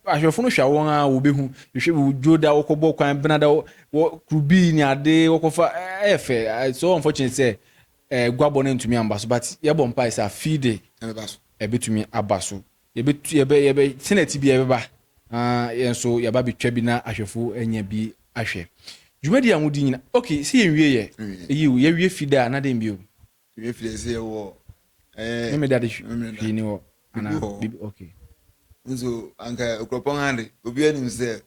ahwɛfo no hwɛ wɔn a wɔbɛhu hwehwɛ wo joda wɔkɔbɔ kwan benada kurubi ne ade wɔkɔfa ɛyɛ fɛ so unfortunate sɛ guabɔ no ntumi amba so but yɛbɔ mpa sɛ afide ɛbɛtumi aba so yɛbɛ senate bi yɛbɛba yɛn so yɛba betwa bi na ahwɛfo anya bi ahwɛ dwumadi a mudi nyina okay sɛ yɛnwie yɛ yɛwie fide a na den bio yɛwie fide sɛ yɛwɔ memedade hwii ne wɔ ana bibi okay nso anka okropon hande obi anim sɛ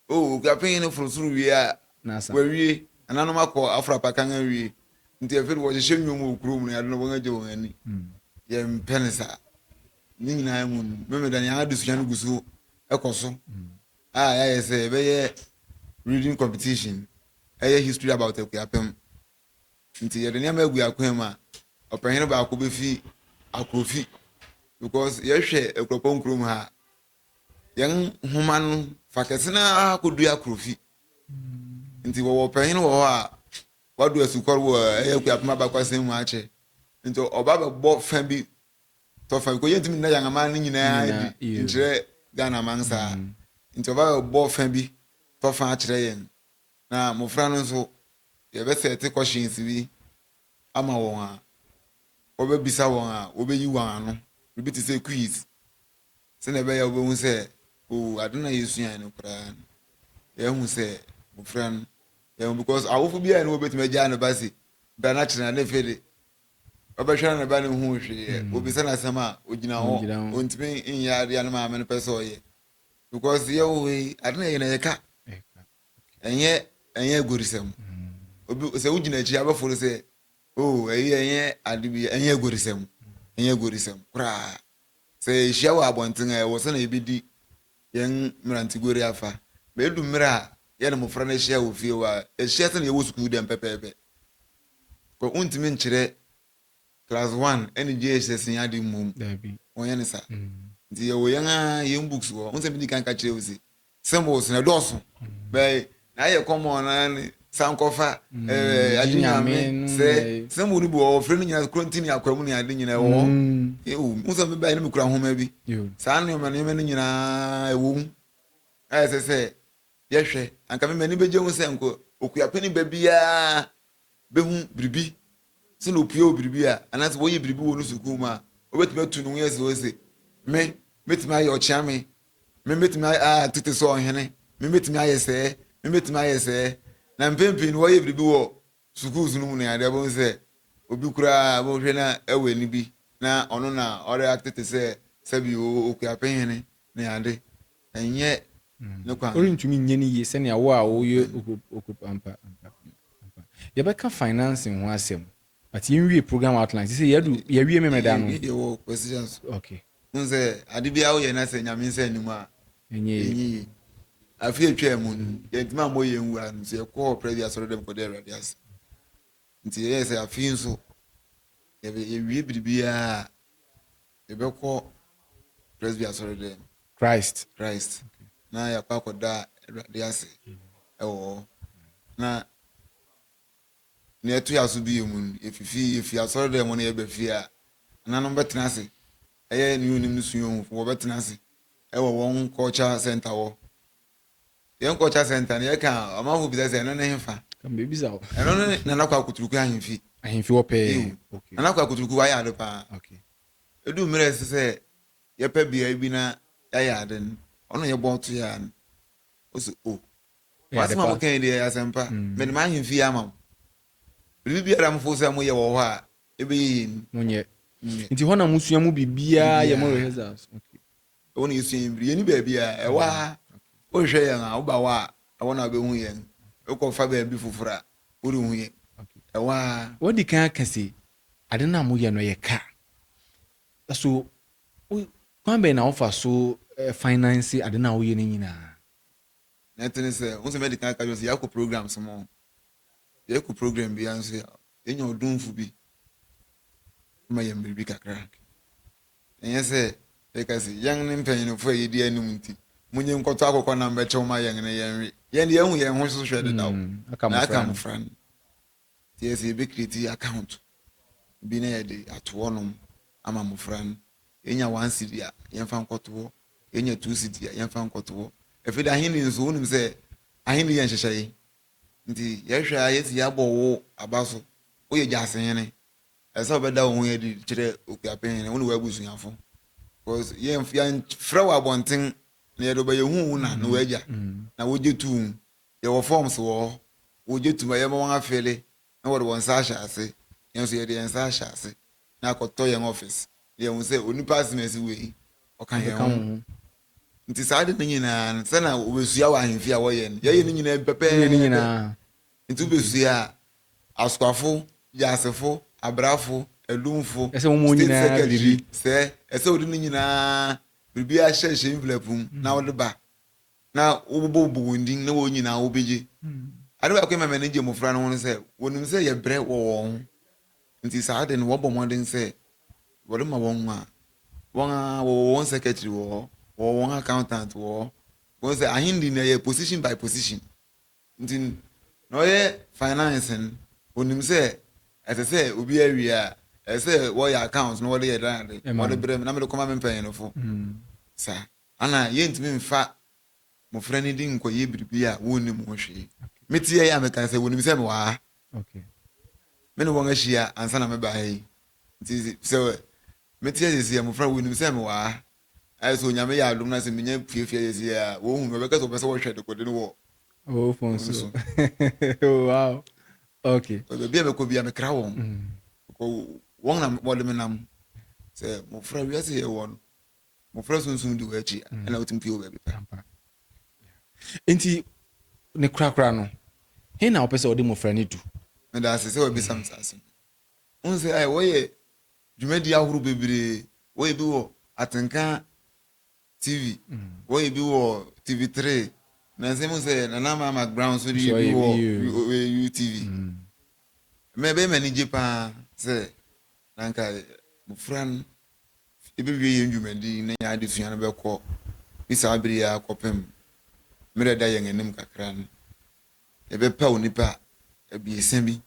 okapɛn ne forosoro wie a wawie ananom akɔ afrapa kan awie nti afɛde wɔhyehyɛ nnwom wɔ kurom no ade no wɔn agye wɔn ani yɛmpɛ ne saa ne nyinaa mu no memeda ne ade sua no gu so ɛkɔ so a yɛayɛ sɛ ɛbɛyɛ reading competition ɛyɛ history about akuapɛm nti yɛde nneɛma agu akwan mu a ɔpɛhene baako bɛfi akrofi because yɛhwɛ akuapɔn kurom ha yɛn nhoma no fa kɛse na akɔdua akrofi nti wɔwɔ pɛhene wɔ hɔ a wadu asukɔr wɔ ɛyɛ akuapɛm abakwasɛm mu akyɛ nti ɔba bɛbɔ fa bi tɔfa ko yɛntumi nna yɛn ama no nyinaa di nkyerɛ Ghana man saa nti ɔba bɛbɔ fa bi tɔfa akyerɛ yɛn na mmɔfra no nso yɛbɛsɛ ɛte questions bi ama wɔn a wɔbɛbisa wɔn a wɔbɛyi wɔn ano bibi te sɛ quiz sɛ na ɛbɛyɛ wɔbɛhu sɛ ade na yɛsua no koraa yɛhu sɛ mmɔfra no yɛhu because awofo bi a ne wɔbɛtumi agyaa ne ba se bra no akyerɛ na ne fede ɔbɛhwɛ ne ba ne ho hwee obisa no asɛm a ogyina hɔ ɔntumi nyɛ adeɛ no maame no pɛ sɛ ɔyɛ because yɛwo yi ade na yɛ na yɛka ɛnyɛ agorisɛm sɛ wogyina akyi abɛforo sɛ ɛyɛ ade bi ɛnyɛ agorisɛm koraa sɛ ɛhyia wɔ abɔnten a ɛwɔ sɛ na yɛbɛdi yɛn mmerantegori afa ma ɛdu mmerɛ a yɛne mmɔfra no ahyia wɔ fie wɔ a ɛhyia sɛ na yɛwɔ sukuu dɛm pɛpɛɛpɛ wontumi nkyerɛ class 1 ɛne gye ɛhyɛ ade mmom ɔnyɛ ne sa nti yɛwɔ yɛn a yɛn books wɔ wo sɛ medi kan ka kyerɛ wo se symbols na ɛdɔɔso bɛɛ na ayɛ common na ne sankofa adunyame sɛ symbol no bi wɔ frɛ no nyina krontini akwamu ne ade nyina ɛwɔ wo sɛ mebɛɛ ne mekura nhoma bi saa nneɛma no nyinaa ɛwɔ mu ayɛ sɛ yɛhwɛ anka memani bɛgye ho sɛ nko okuapɛni ba biaa bɛhu biribi sɛ na opue wɔ biribi a anaasɛ wɔyɛ biribi wɔ no sukuu mu a wobɛtumi atu no ho yɛ sɛ wɔ se mɛtumi ayɛ ɔkyea me mɛtumi atete sɛ ɔhene mɛtumi ayɛ sɛɛ mɛtumi ayɛ sɛɛ na mpempem no wɔyɛ biribi wɔ sukuu no mu ne adeɛ bɛhu sɛ obi koraa bɛhwɛ na ɛwɔ ani bi na ɔno na ɔre atete sɛ sɛbi okuapɛhene ne ade ɛnyɛ ne kwan ɔrentumi nyɛ no yie sɛnea wo a woyɛ okupampa yɛbɛka financing ho asɛm but yɛnwie program outline sɛ yɛwie memeda no yɛwɔ questions okay hu sɛ ade biara woyɛ na sɛ nyame nsa anim a ɛnyɛ afi atwa mu no yɛntumi ammɔ yɛn nwura no sɛ yɛkɔɔ prɛbi asɔre dɛm kɔda awurade ase nti yɛyɛ sɛ afi nso yɛwie biribiaa yɛbɛkɔ prɛbi asɔre dɛm Christ na yɛkɔ akɔda awurade ase ɛwɔ hɔ na yɛto yɛ aso bi yɛ mu no yɛfi asɔre dɛm no yɛbɛfie a ananom bɛtena ase ɛyɛ ne onim no sua ohufo wɔbɛtena ase ɛwɔ wɔn culture center hɔ yɛn culture center no yɛka ɔmanfo bisa sɛ ɛno ne hefa ɛno ne nanakɔ akoturuku ahemfi wɔ pɛɛ nanakɔ akoturuku wayɛ ade paa ɛdu mmerɛ ɛsɛ sɛ yɛpɛ bea bi na yɛayɛ ade no ɔno yɛbɔ to yɛ no ɔsɛ wasɛm a mokan deɛ asɛmpa mede ma ahemfi yɛ ama mo biribi biara mfo sɛ moyɛ wɔ hɔ a ɛbɛyɛ yɛ ni nti hɔ na musua mu biribiaa yɛ mo rehearsals ɛwɔ na yɛsua yɛn biri yɛni baabi a ɛwɔ ha wohwɛ yɛn a woba hɔ a ɛwɔ na wobɛhu yɛn wokɔfa baabi foforɔ a worehu yɛn ɛwɔ a wɔdi kan aka sɛ ade no a moyɛ no yɛ ka so kwan bɛn na wofa so finance ade no a woyɛ no nyinaa na ɛtene sɛ wo sɛ mɛdi kan aka sɛ yɛakɔ programs mo yɛkɔ program bi nso yɛnya ɔdomfo bi ma yɛn biribi kakra ɛnyɛ sɛ yɛka sɛ yɛn ne mpanyinifo a yɛdi anim nti munye nkɔtɔ akɔkɔ na mbɛkyɛw ma yɛn ne yɛnwe yɛn de yɛhu yɛn ho so hwɛ dedaw na aka mfra no nti yɛsɛ yɛbɛkreti account bi na yɛde atoɔ nom ama mmɔfra no yɛnya 1 cedi a yɛmfa nkɔtoɔ yɛnya 2 city a yɛmfa nkɔto efi da ahini nso wonim sɛ ahini yɛ nhyehyɛe nti yɛhwɛ a yɛsi yɛabɔ wo aba so woyɛ gyasehene ɛsɛ wobɛda wo ho yɛde kyerɛ okuapɛhene wo ne wɔabusuafo because yɛmfrɛ wɔ abɔnten na yɛde wobɛyɛ hu wo na wɔagya na wogye tum yɛwɔ forms wɔ hɔ wogye tum a yɛma wɔn afele na wɔde wɔn nsa ahyɛ ase yɛn nso yɛde yɛn nsa ahyɛ ase na akɔtɔ yɛn office yɛn sɛ onipa asemɛsi wei ɔka yɛn ho nti saa de ne nyinaa no sɛna wobɛsua wɔ ahemfi a wɔyɛ no yɛyɛ ne nyinaa pɛpɛɛ nti wobɛsua asokwafo gyasefo abrafo adumfo state secretary sɛ ɛsɛ wode ne nyinaa biribi ahyɛhyɛ envelope mu na wode ba na wobobɔ wɔn din na wɔn nyinaa wobɛgye ade baako ma ne gye mmɔfra no ho sɛ wɔnim sɛ yɛbrɛ wɔ wɔn ho nti saa de no wɔbɔ mmɔden sɛ wɔde ma wɔn a wɔwɔ wɔn secretary wɔ wɔn accountant wɔ wɔn sɛ ahindi na yɛ position by position nti na ɔyɛ finance no wɔnim sɛ ɛsɛ sɛ obi awie a ɛsɛ sɛ wɔyɛ account na wɔde yɛ dade wɔde brɛ na mede kɔma me mpanyinfo saa ana yɛntumi mfa mmɔfra no di nkɔyɛ biribi a wɔnnim ho hwee metie yɛ a meka sɛ wɔnim sɛ mewɔ ha me ne wɔn ahyia ansa na meba ha yi nti sɛ metie sɛsi a mmɔfra wɔnim sɛ mewɔ ha ayɛ sɛ onyame yɛ adom na sɛ menya fiefie yɛsi a wɔhu mɛbɛka sɛ wɔpɛ sɛ wɔhwɛ dekode no wɔ phone so wow okay baabi a mɛkɔ bia mekra wɔn wɔn na wɔde me nam sɛ mmɔfra wiase yɛ wɔ no mmɔfra sunsun di wɔ akyi ɛna wotumi pie wɔ baabi pa nti ne kurakura no he na wopɛ sɛ wɔde mmɔfra no du meda ase sɛ wɔbisa m saa asɛm wohu sɛ wɔyɛ dwumadi ahorow bebree wɔyɛ bi wɔ atenka tv wɔyɛ bi wɔ tv3 na sɛ mu sɛ nana mama ground so de bi wɔ utv mɛbɛyɛ m'ani gye paa sɛ nanka mmɔfra no ɛbɛwie yɛ dwumadi na yɛ adesua no bɛkɔ bisa abere yɛ akɔpem mmerɛ da yɛn anim kakra no yɛbɛpa onipa abiesa bi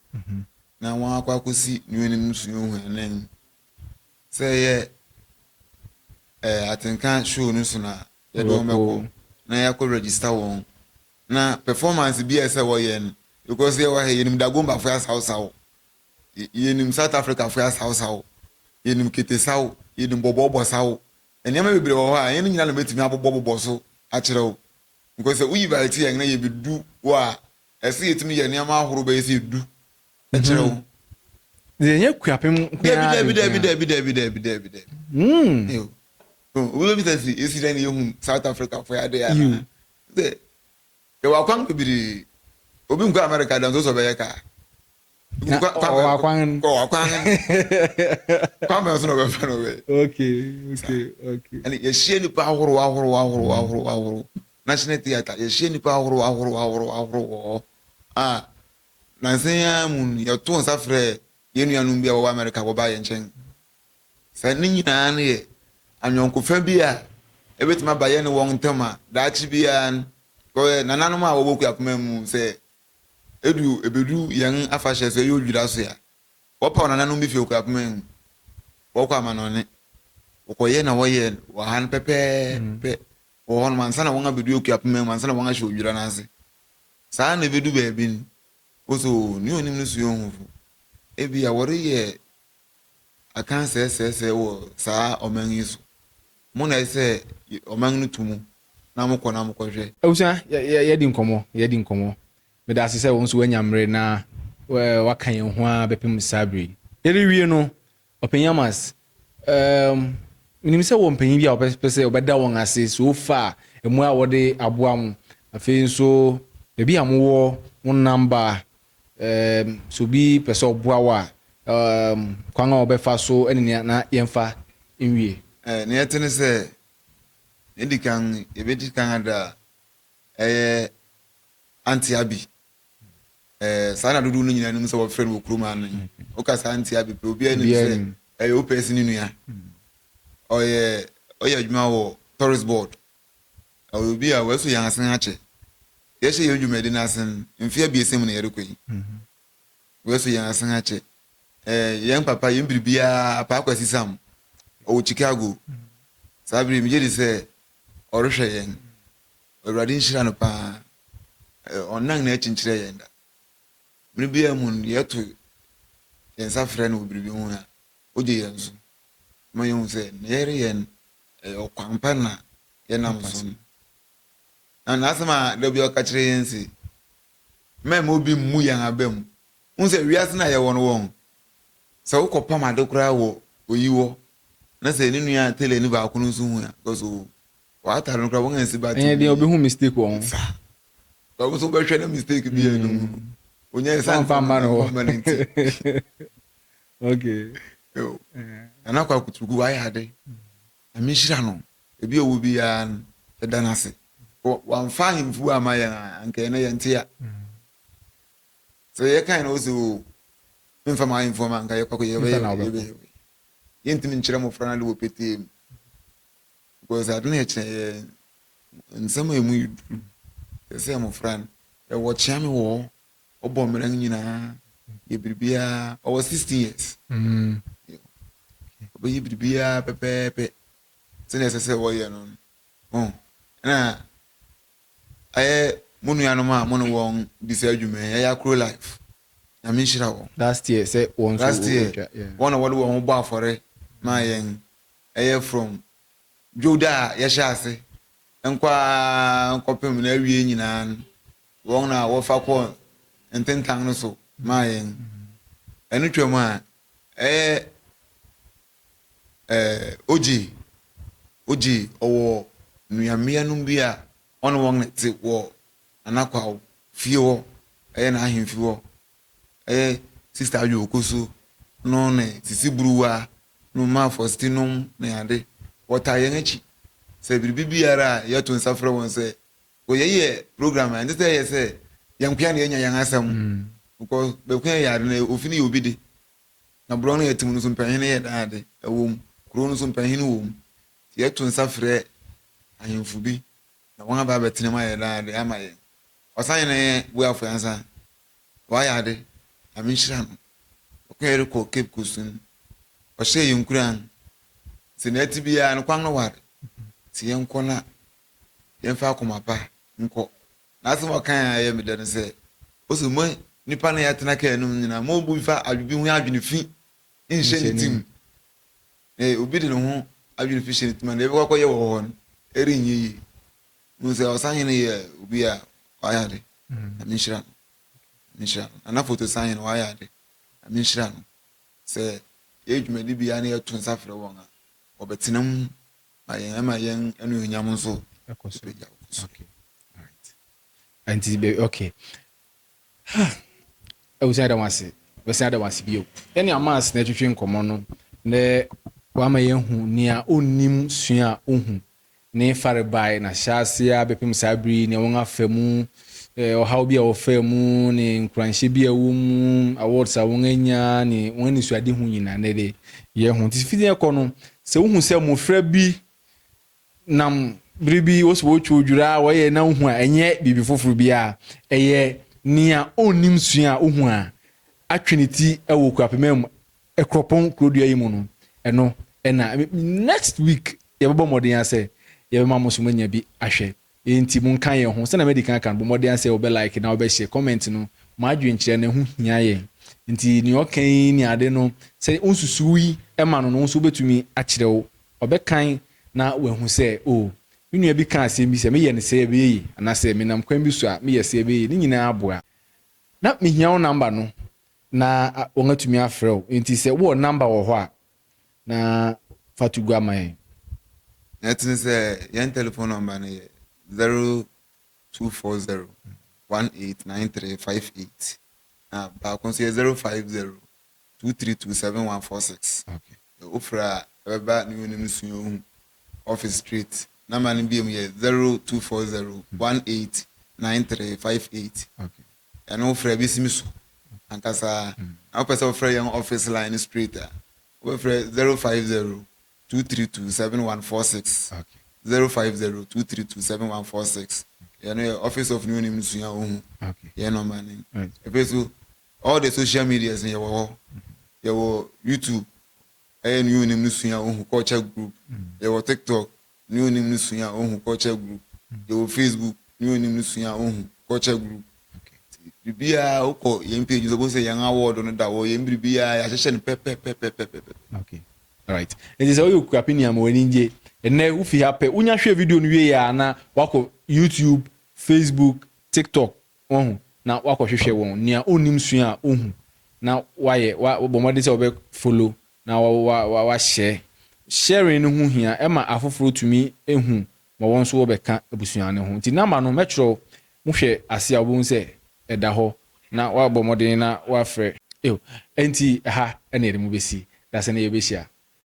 na wɔn akɔ akɔsi nnuanim no so yɛhu anan sɛ yɛ atenka show no so na yɛde wɔn bɛkɔ na yɛakɔ register wɔn na performance bi a ɛsɛ wɔyɛ no because yɛwɔ ha yɛnim dagomba fo asawsaw yɛnim South Africa fo asawsaw yɛnim ketesaw yɛnim bɔbɔbɔ saw nneɛma bebree wɔ hɔ a yɛn nyinaa na bɛtumi abobɔ so akyerɛ wo because uyi variety yɛn na yɛbɛdu wɔ a ɛsɛ yɛtumi yɛ nneɛma ahorow bɛyɛ sɛ yɛdu akyerɛ wo yɛnyɛ kuapem dabi obi bi sɛ si esi dɛ na yɛhu South Africa fo ade a sɛ yɛwɔ akwan bebree obi nkɔ America da nso sɛ ɔbɛyɛ kaa akwan kwan bɛn so na ɔbɛfa na ɔbɛyɛ okay ɛne yɛhyia nipa ahorow national theatre yɛhyia nipa ahorow wɔ a nansan mu yɛto nsa frɛ yɛn nuanom bi a wɔwɔ America wɔba yɛn nkyɛn sɛ ne nyinaa no yɛ anyɔnkofa bi a ɛbɛtumi aba yɛn ne wɔn ntam a daakye biara nananom a wɔwɔ kuapema mu sɛ ebedu yɛn afahyɛ so ɛyɛ Odwira so a wɔpa nananom bi fi kuapema mu wɔkɔ amanɔne wɔkɔyɛ na wɔyɛ wɔ ha no pɛpɛɛpɛ wɔ hɔ no mansa na wɔn abedu kuapema mu mansa na wɔn ahyɛ Odwira n'ase saa na ebedu baabi no wɔso ne onim no so yɛ ohufo ebi a wɔreyɛ akan sɛsɛsɛ wɔ saa ɔman yi so mo na ɛsɛ ɔman no tumu na mo hwɛ awusa yɛdi nkɔmɔ meda ase sɛ wɔn nso wanya mmere na waka yɛn ho a bɛpem saa bere yɛde wie no ɔpanyamas menim sɛ wɔ mpanyin bi a wɔpɛ sɛ wɔbɛda wɔn ase so fa emu a wɔde aboa mo afei nso baabi a mowɔ wo namba so bi pɛ sɛ ɔboa wo a kwan a wɔbɛfa so ɛne na yɛmfa nwie ne yɛte ne sɛ yɛbɛdi kan ada ɛyɛ anti abi saa na dodo no nyinaa nim sɛ wɔfrɛ no wɔ kurom ano woka saa anti abi pɛ obiara nim sɛ ɛyɛ wopɛ si ne nua ɔyɛ adwuma wɔ tourist board obi a wɔaso yɛn asen akyɛ yɛhyɛ yɛn dwumadi no ase no mfe abiesa mu na yɛrekɔ yi wɔaso yɛn asen akyɛ yɛn papa yɛn biribiara apa akwasi sam ɔwɔ Chicago saa bere megye di sɛ ɔrehwɛ yɛn awurade nhyira no paa ɔnan na akyinkyerɛ yɛn da mmere bi mu no yɛto yɛn nsa frɛ no wɔ biribi ho a ogye yɛn so ma yɛhu sɛ na yɛre yɛn ɔkwan pa na yɛnam so no na n'asɛm a da bi ɔka kyerɛ yɛn sɛ mɛma obi mmu yɛn aba mu hu sɛ wiase no a yɛwɔ no wɔn sɛ wokɔpam ade koraa wɔ oyi wɔ na sɛ ne nua tele ni baako no nso hu a because wɔatare no koraa wɔn ansi ba ɛnyɛ deɛ obi hu mistake wɔ ho ɔmo nso bɛhwɛ na mistake bi yɛ no mu onye nsa mfa mma no hɔ ana kwa kuturuku wayɛ ade na mehyira no ebi owu bi ya ɛda n'ase wamfa ahemfu ama yɛn a anka ɛna yɛn te a sɛ yɛkan na ɔsɛ o memfa ma ahemfu ama anka yɛkɔkɔ yɛbɛyɛ yɛntumi nkyerɛ mmɔfra no de wɔ petee mu because ade no yɛkyerɛ yɛ nsɛm a ɛmu yɛduru sɛ mmɔfra no ɛwɔ kyea me wɔ ɔbɔ mmara nyinaa yɛ biribiara ɔwɔ 16 years ɔbɛyɛ biribiara pɛpɛɛpɛ sɛdeɛ ɛsɛ sɛ wɔyɛ no na ayɛ mo nuanom a mo ne wɔn di sɛ adwuma ɛyɛ akoro life na menhyira wɔn last year wɔn wɔn na wɔde wɔn ho bɔ afɔre ma yɛn ɛyɛ from dwoda a yɛhyɛ ase nkɔpem na awie nyinaa no wɔn na wɔfa kɔ ntentan no so ma yɛn ɛno twam a ɛyɛ ogye ɔwɔ nnuamea no bi a ɔne wɔn te wɔ anakwa fie hɔ ɛyɛ n'ahemfi hɔ ɛyɛ sister adwo okoso no ne sisi buruwa no ma fɔsti nom ne ade wɔta yɛn akyi sɛ biribi biara a yɛto nsa frɛ wɔn sɛ wɔyɛyɛ program a ɛnte sɛ yɛ sɛ yɛnkoa ne yɛnya yɛn asɛm because bɛkoa yɛ ade no ofi ne yɛ obi de na borɔ no yɛtim no so mpanyini yɛ daade ɛwɔ mu kuro no so mpanyini wɔ mu yɛto nsa frɛ ahemfo bi na wɔn aba abɛtena mu ayɛ daade ama yɛn ɔsan yɛn yɛ buafo yansa wɔayɛ ade na menhyira no ɔkɔ yɛre kɔ cape coast no ɔhyɛ yɛn kuran sɛ na ɛte biara no kwan no ware sɛ yɛnkɔ na yɛmfa akoma pa nkɔ na asɛm ɔkan a ɛyɛ medɛ no sɛ ɔsɛ mo nipa no yɛatena kaa nom nyinaa ma ɔbu fa adwebi ho adwene fi nhyɛ ne tim obi de ne ho adwene fi hyɛ ne tim a na yɛbɛkɔkɔ yɛ wɔ hɔ no ɛrenyɛ yie mu sɛ ɔsan yɛ yɛ obi a wayɛ ade na menhyira no ana foto san yɛ no wayɛ ade na menhyira no sɛ yɛ dwumadi biara na yɛto nsa frɛ wɔn a ɔbɛtena mu ma yɛn ama yɛn anuonyam nso ɛkɔsopagya okay ɛwusan da wase bɛsan da wase bio ɛne amas na atwitwe nkɔmmɔ no na wama yɛhu Nea Onnim Sua ohu ne fare bae na hyɛase a bɛpem saa bere ne wɔn afa mu ɔhaw bi a wɔfa mu ne nkuranhyɛ bi a ɛwɔ mu awards a wɔn anya ne wɔn anisuade ho nyinaa na de yɛhu nti fidi ɛkɔ no sɛ wohu sɛ mmɔfra bi nam biribi wɔsɛ wɔtwa odwira wɔyɛ na wohu a ɛnyɛ biribi foforɔ bi a ɛyɛ Nea Onnim Sua ohu a atwe ti ɛwɔ kurapema mu ɛkropɔn kurodua yi mu no ɛno ɛna next week yɛbɛbɔ mmɔden asɛ yɛbɛma mo so manya bi ahwɛ enti mo nka yɛn ho sɛ na medical kan bɔ mmɔden asɛ wobɛ like na wobɛ share comment no mo adwen kyerɛ na ho hia yɛn nti ne ɔkan ni ade no sɛ onsusu yi ɛma no no nso betumi akyerɛ wo ɔbɛkan na wahu sɛ o nua bi kan asɛm bi sɛ meyɛ ne sɛ ɛbɛyɛ anasɛ menam kwan bi so a meyɛ sɛ ɛbɛyɛ ne nyinaa aboa na mehia wo number no na wɔn atumi afrɛ wo nti sɛ wo number wɔ hɔ a na fatu gua ma yɛn ɛtene sɛ yɛn telephone number no yɛ 0240 189358 na baako nso yɛ 050 2327146 okay ofra ɛbɛba Nea Onnim Sua ohu office street number no biom yɛ 0240 189358 okay ɛno ofra bi simi so ankasa na wopɛ sɛ wofrɛ yɛn office line straight a wobɛfrɛ 050 2327146 okay 050 2327146 yɛno yɛ office of Nea Onnim Sua ohu okay yɛn number no right ɛpɛ so all the social medias yɛwɔ hɔ yɛwɔ YouTube ɛyɛ Nea Onnim Sua ohu culture group yɛwɔ TikTok Nea Onnim Sua ohun culture group your Facebook Nea Onnim Sua ohun culture group bibia uko yem page so say yan award no da wo yem bibia ya hye ne pepe. Okay, all right. It is all you opinion am wani nje ene ufi hape unya hwe video no wie ya na wako YouTube, Facebook, TikTok ohun na wako hwehwe won Nea Onnim Sua ohun na waye wa bomode say obe follow na wa share sharing no hu hia ema afoforo tumi ehun ma won so obeka abusua ne ho ti number no metro mu hwe ase abon say eda ho na wa bomode na wa frɛ enti ha ene ere mu besi da se na ye besia